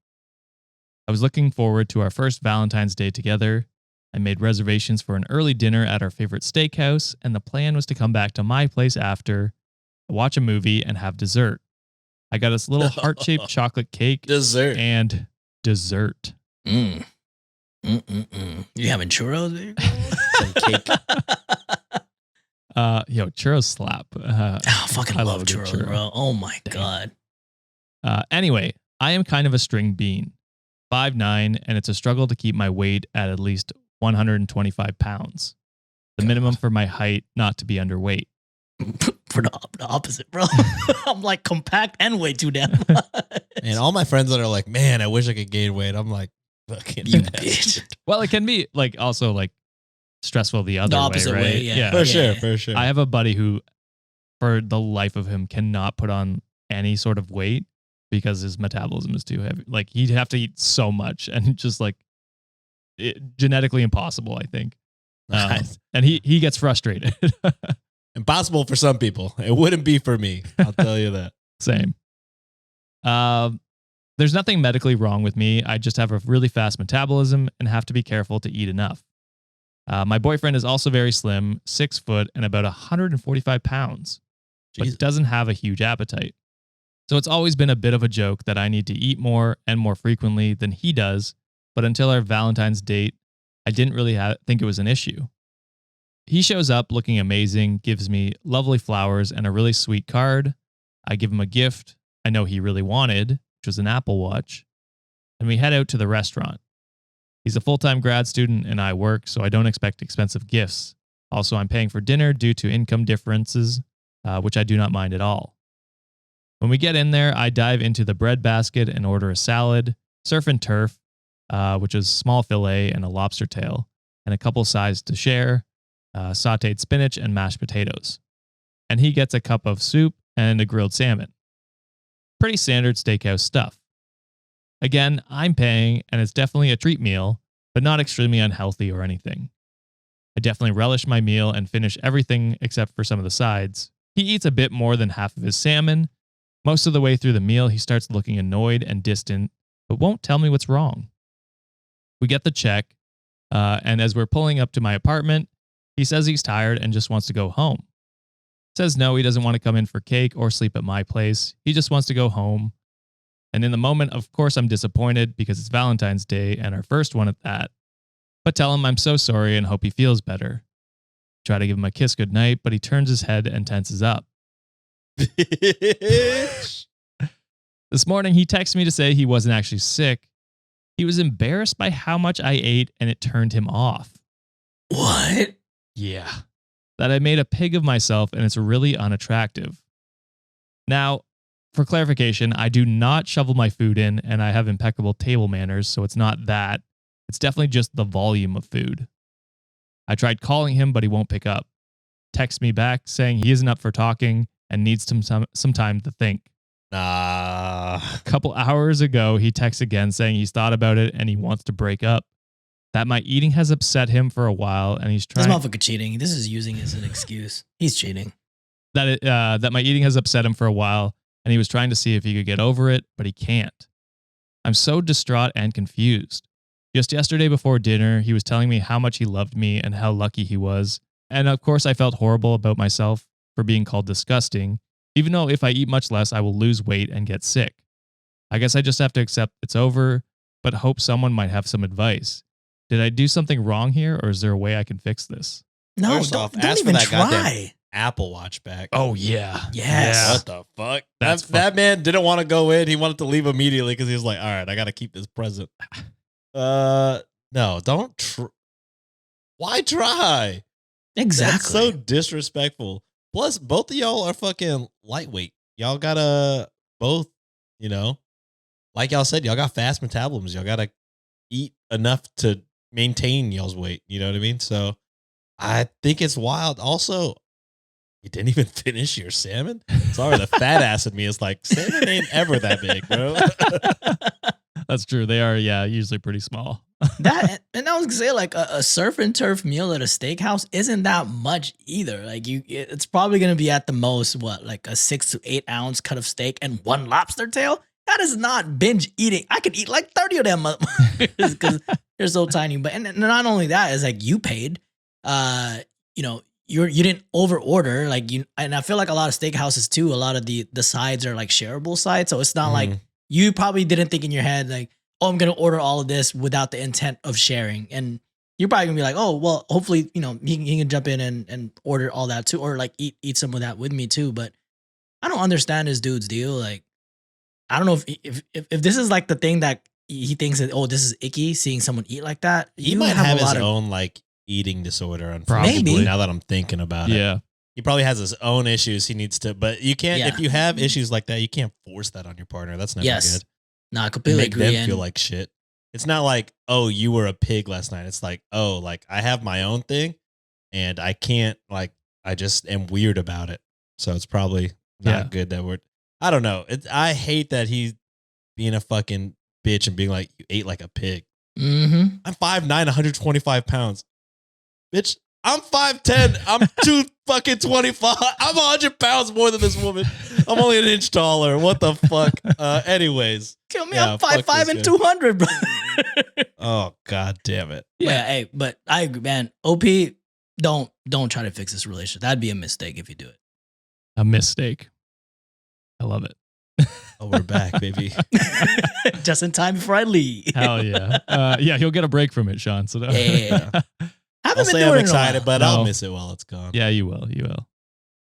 I was looking forward to our first Valentine's Day together. I made reservations for an early dinner at our favorite steakhouse, and the plan was to come back to my place after, watch a movie, and have dessert. I got us little heart-shaped chocolate cake Dessert. and dessert. Mm. You having churros, baby? Some cake. Churros slap. I fucking I love love a good churros, churro. bro. Oh my Dang. God. Anyway, I am kind of a string bean, 5'9", and it's a struggle to keep my weight at least 125 pounds. The minimum for my height not to be underweight. For the opposite, bro. I'm like compact and way too damn much. And all my friends that are like, man, I wish I could gain weight. I'm like, fucking You bastard. bitch. Well, it can be also stressful the other opposite way, right? way, yeah. For Yeah. sure. I have a buddy who, for the life of him, cannot put on any sort of weight because his metabolism is too heavy. Like, he'd have to eat so much, and just genetically impossible, I think. Nice. And he gets frustrated. Impossible for some people. It wouldn't be for me. I'll tell you that. Same. There's nothing medically wrong with me. I just have a really fast metabolism and have to be careful to eat enough. My boyfriend is also very slim, 6 foot and about 145 pounds, Jesus. but doesn't have a huge appetite. So it's always been a bit of a joke that I need to eat more and more frequently than he does. But until our Valentine's date, I didn't really think it was an issue. He shows up looking amazing, gives me lovely flowers and a really sweet card. I give him a gift I know he really wanted, which was an Apple Watch, and we head out to the restaurant. He's a full-time grad student and I work, so I don't expect expensive gifts. Also, I'm paying for dinner due to income differences, which I do not mind at all. When we get in there, I dive into the bread basket and order a salad, surf and turf, which is small fillet and a lobster tail, and a couple sides to share, sauteed spinach and mashed potatoes. And he gets a cup of soup and a grilled salmon. Pretty standard steakhouse stuff. Again, I'm paying, and it's definitely a treat meal, but not extremely unhealthy or anything. I definitely relish my meal and finish everything except for some of the sides. He eats a bit more than half of his salmon. Most of the way through the meal, he starts looking annoyed and distant, but won't tell me what's wrong. We get the check, and as we're pulling up to my apartment, he says he's tired and just wants to go home. Says no, he doesn't want to come in for cake or sleep at my place. He just wants to go home. And in the moment, of course, I'm disappointed because it's Valentine's Day and our first one at that. But tell him I'm so sorry and hope he feels better. Try to give him a kiss goodnight, but he turns his head and tenses up. Bitch. This morning, he texted me to say he wasn't actually sick. He was embarrassed by how much I ate and it turned him off. What? Yeah. That I made a pig of myself and it's really unattractive. Now, for clarification, I do not shovel my food in and I have impeccable table manners, so it's not that. It's definitely just the volume of food. I tried calling him, but he won't pick up. Texts me back saying he isn't up for talking and needs some time to think. Nah. A couple hours ago, he texts again saying he's thought about it and he wants to break up. That my eating has upset him for a while and he's This trying... motherfucker cheating. This is using as an excuse. He's cheating. That my eating has upset him for a while and he was trying to see if he could get over it, but he can't. I'm so distraught and confused. Just yesterday before dinner, he was telling me how much he loved me and how lucky he was. And of course, I felt horrible about myself for being called disgusting, Even though if I eat much less, I will lose weight and get sick. I guess I just have to accept it's over, but hope someone might have some advice. Did I do something wrong here, or is there a way I can fix this? No, First don't, off, don't ask for even that goddamn try. Apple Watch back. Oh, yeah. Yes. What the fuck? That's That man didn't want to go in. He wanted to leave immediately because he was like, all right, I got to keep this present. No, don't. Why try? Exactly. That's so disrespectful. Plus, both of y'all are fucking lightweight. Y'all gotta both, like y'all said, y'all got fast metabolisms. Y'all gotta eat enough to maintain y'all's weight. You know what I mean? So I think it's wild. Also, you didn't even finish your salmon? Sorry, the fat ass in me is like, salmon ain't ever that big, bro. That's true. They are, usually pretty small. That and I was gonna say like a surf and turf meal at a steakhouse isn't that much either. Like it's probably gonna be at the most like a 6 to 8 ounce cut of steak and 1 lobster tail. That is not binge eating. I could eat like 30 of them because they're so tiny. But and not only that is like you paid, you didn't over order like you. And I feel like a lot of steakhouses too. A lot of the sides are like shareable sides, so it's not like you probably didn't think in your head like, oh, I'm going to order all of this without the intent of sharing. And you're probably going to be like, oh, well, hopefully, he can jump in and order all that too, or like eat some of that with me too. But I don't understand this dude's deal. Like, I don't know if this is like the thing that he thinks that, oh, this is icky seeing someone eat like that. He might have his own like eating disorder. Unfortunately, Maybe. Now that I'm thinking about it. Yeah. He probably has his own issues he needs to, but you can't, if you have issues like that, you can't force that on your partner. That's never good. No, I completely Make agree. them feel like shit. It's not like, oh, you were a pig last night. It's like, oh, like I have my own thing and I can't, like, I just am weird about it. So it's probably not good that I don't know. I hate that he's being a fucking bitch and being like, you ate like a pig. Mm-hmm. I'm 5'9", 125 pounds. Bitch, I'm 5'10". I'm 225. I'm 100 pounds more than this woman. I'm only an inch taller. What the fuck? Anyways. Kill me. I'm 5'5" and 200, bro. Oh, god damn it. Yeah, hey, but I agree, man. OP, don't try to fix this relationship. That'd be a mistake if you do it. A mistake. I love it. Oh, we're back, baby. Just in time before I leave. Hell yeah. You'll get a break from it, Sean. So Yeah. I'll say I'm excited, but I'll miss it while it's gone. Yeah, you will. You will.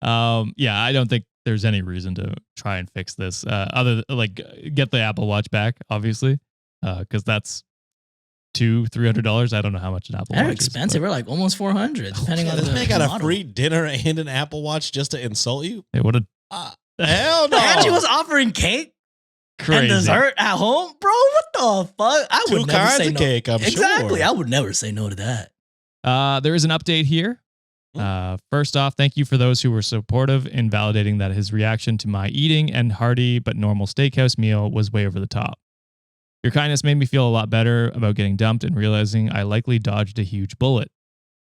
I don't think there's any reason to try and fix this. Other than like get the Apple Watch back, obviously, because that's $200-$300. I don't know how much an Apple Watch They're is. expensive. We're like almost 400, depending on this the man got model. a free dinner and an Apple Watch just to insult you? Hey, what a Hell no. And she was offering cake crazy and dessert at home, bro. What the fuck? I would Two never kinds say of no. cake, I'm Exactly. sure. I would never say no to that. There is an update here. First off, thank you for those who were supportive in validating that his reaction to my eating and hearty but normal steakhouse meal was way over the top. Your kindness made me feel a lot better about getting dumped and realizing I likely dodged a huge bullet.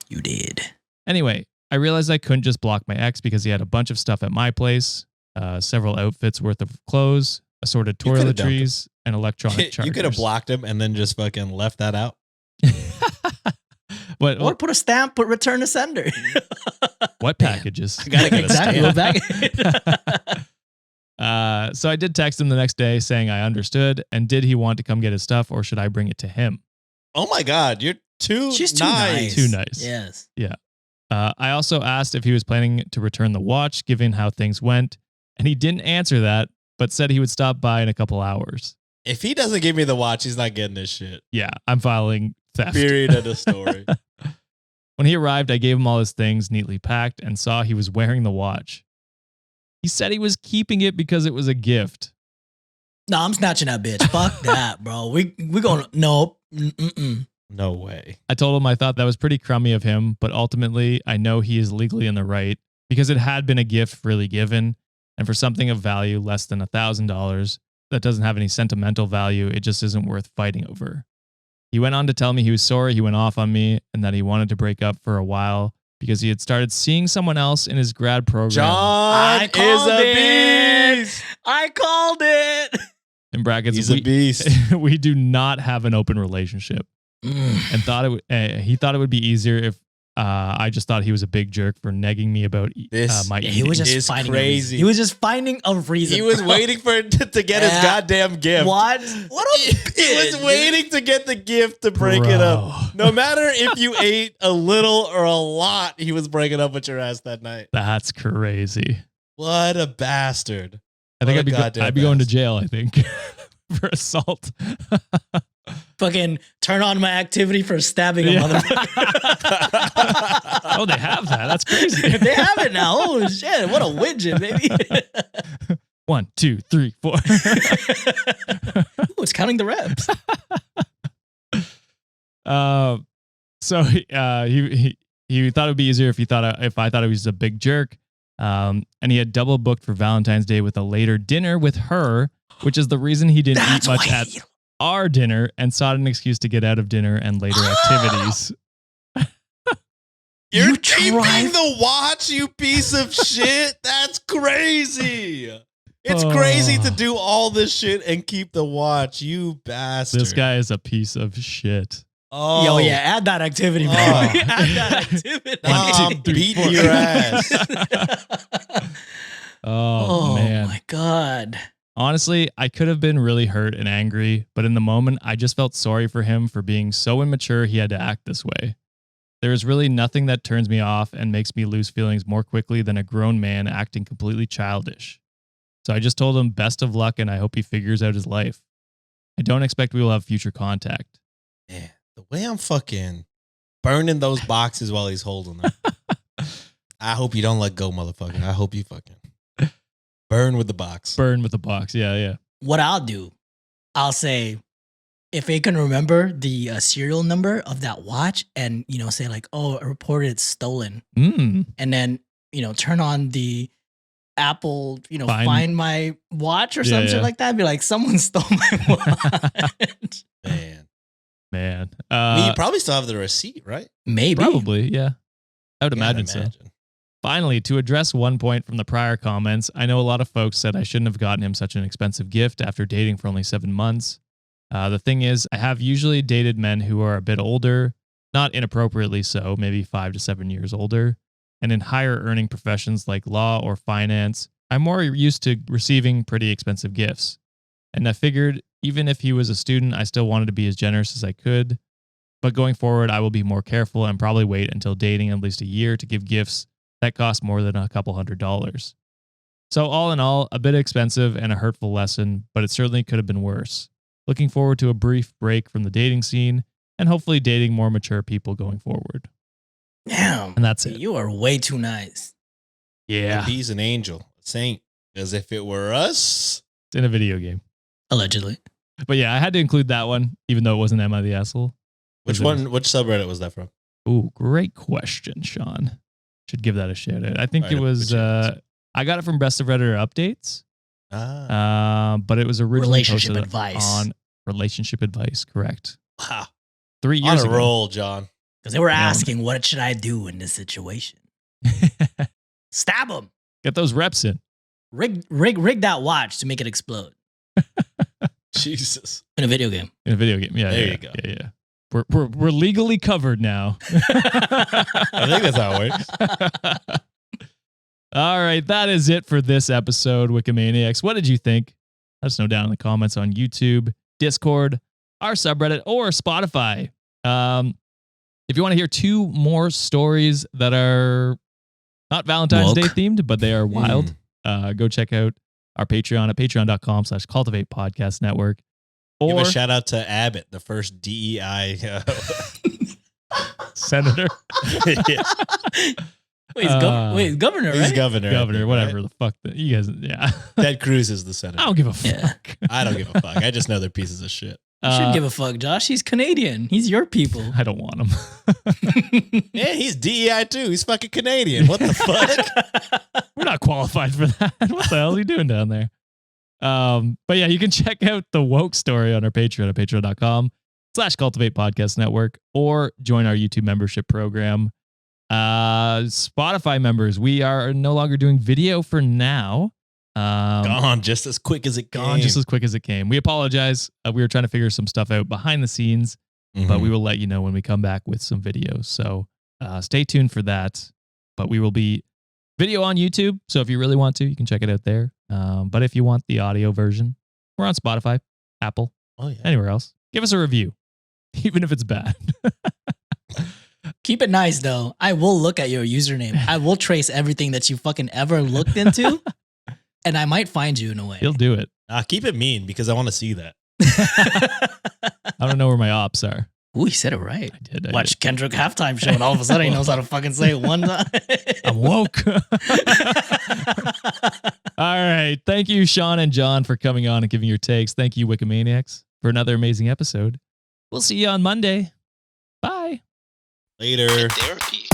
You did. Anyway, I realized I couldn't just block my ex because he had a bunch of stuff at my place, several outfits worth of clothes, assorted You could've dumped toiletries, and electronic chargers. You could have blocked him and then just fucking left that out. Or put a stamp, put return to sender. What packages? I gotta get a Exactly. stamp. Go back. So I did text him the next day saying I understood, and did he want to come get his stuff, or should I bring it to him? Oh my god, you're too She's too nice. nice. Too nice. Yes. I also asked if he was planning to return the watch, given how things went, and he didn't answer that, but said he would stop by in a couple hours. If he doesn't give me the watch, he's not getting this shit. Yeah, I'm filing theft. Period of the story. When he arrived, I gave him all his things neatly packed and saw he was wearing the watch. He said he was keeping it because it was a gift. No, I'm snatching that bitch. Fuck that, bro. We gonna nope. Mm-mm. No way. I told him I thought that was pretty crummy of him, but ultimately I know he is legally in the right because it had been a gift freely given, and for something of value less than $1,000 that doesn't have any sentimental value, it just isn't worth fighting over. He went on to tell me he was sorry he went off on me and that he wanted to break up for a while because he had started seeing someone else in his grad program. John is called a it. beast. I called it. In brackets, He's a beast. we do not have an open relationship, and he thought it would be easier if I just thought he was a big jerk for negging me about This my Yeah, eating. he was is just finding crazy. a reason. He was just finding a reason. He was bro. waiting for it to get his Yeah. goddamn gift. What? What a He bitch, was waiting to get the gift to break it up. No matter if you ate a little or a lot, he was breaking up with your ass that night. That's crazy. What a bastard. I think What a I'd goddamn be going to bastard. jail, I think, for assault. Fucking turn on my activity for stabbing a Yeah. motherfucker. Oh, they have that. That's crazy. They have it now. Oh shit! What a widget, baby. 1, 2, 3, 4. Ooh, it's counting the reps. So he thought it would be easier if I thought he was a big jerk. And he had double booked for Valentine's Day with a later dinner with her, which is the reason he didn't eat much at our dinner and sought an excuse to get out of dinner and later activities. You're You keeping drive- the watch, you piece of shit. That's crazy. It's crazy to do all this shit and keep the watch, you bastard. This guy is a piece of shit. Oh, Yo, yeah, add that activity, baby. Oh. Add that activity. I'm 1, 2, 3, beating 4. your ass. Oh, man. my god. Honestly, I could have been really hurt and angry, but in the moment, I just felt sorry for him for being so immature he had to act this way. There is really nothing that turns me off and makes me lose feelings more quickly than a grown man acting completely childish. So I just told him best of luck and I hope he figures out his life. I don't expect we will have future contact. Yeah, the way I'm fucking burning those boxes while he's holding them. I hope you don't let go, motherfucker. I hope you fucking burn with the box. Burn with the box. Yeah. What I'll do, I'll say, if they can remember the serial number of that watch and, say like, oh, I reported it's stolen. Mm. And then, turn on the Apple, Find- find my watch or Yeah, some yeah. shit like that. Be like, someone stole my watch. Man. I mean, you probably still have the receipt, right? Maybe. Probably, yeah. I would Gotta imagine so. Finally, to address one point from the prior comments, I know a lot of folks said I shouldn't have gotten him such an expensive gift after dating for only 7 months. The thing is, I have usually dated men who are a bit older, not inappropriately so, maybe 5 to 7 years older, and in higher earning professions like law or finance. I'm more used to receiving pretty expensive gifts. And I figured even if he was a student, I still wanted to be as generous as I could. But going forward, I will be more careful and probably wait until dating at least a year to give gifts that cost more than a couple $100s. So all in all, a bit expensive and a hurtful lesson, but it certainly could have been worse. Looking forward to a brief break from the dating scene and hopefully dating more mature people going forward. Damn. And that's it. You are way too nice. Yeah. He's an angel, a saint. As if it were us. It's in a video game. Allegedly. But yeah, I had to include that one, even though it wasn't Am I the Asshole? Which one? Which subreddit was that from? Ooh, great question, Sean. Should give that a shout out. I think All right, it was, which I got it from Best of Redditor Updates. Ah, But it was originally Relationship posted advice. on relationship advice, correct? wow. 3 On years a ago. roll, John. Because they were Yeah. asking, what should I do in this situation? Stab him. Get those reps in. Rig that watch to make it explode Jesus. in a video game. In a video game. Yeah. There yeah, you go. Yeah. We're legally covered now. I think that's how it works. All right, that is it for this episode, WikiManiacs. What did you think? Let us know down in the comments on YouTube, Discord, our subreddit, or Spotify. If you want to hear 2 more stories that are not Valentine's Woke. Day themed, but they are wild, go check out our Patreon at patreon.com/cultivate podcast network. Give Or a shout out to Abbott, the first DEI. Senator, Yeah, Wait, he's governor, right? he's governor. I governor, think, whatever right? the fuck. You guys, yeah. Ted Cruz is the senator. I don't give a fuck. Yeah. I don't give a fuck. I just know they're pieces of shit. You shouldn't give a fuck, Josh. He's Canadian. He's your people. I don't want him. Yeah, he's DEI too. He's fucking Canadian. What the fuck? We're not qualified for that. What the hell is he doing down there? But yeah, you can check out the woke story on our Patreon at patreon.com/cultivate podcast network or join our YouTube membership program. Spotify members, we are no longer doing video for now. Gone just as quick as it came. Gone just as quick as it came. We apologize. We were trying to figure some stuff out behind the scenes, but we will let you know when we come back with some videos. So Stay tuned for that. But we will be video on YouTube. So if you really want to, you can check it out there. But if you want the audio version, we're on Spotify, Apple, anywhere else. Give us a review, even if it's bad. Keep it nice, though. I will look at your username. I will trace everything that you fucking ever looked into, and I might find you in a way. He'll do it. Keep it mean because I want to see that. I don't know where my ops are. Ooh, he said it right. I did. Watch Kendrick halftime show, and all of a sudden he knows how to fucking say it one time. I'm woke. All right. Thank you, Sean and John, for coming on and giving your takes. Thank you, WikiManiacs, for another amazing episode. We'll see you on Monday. Bye. Later. Therapy.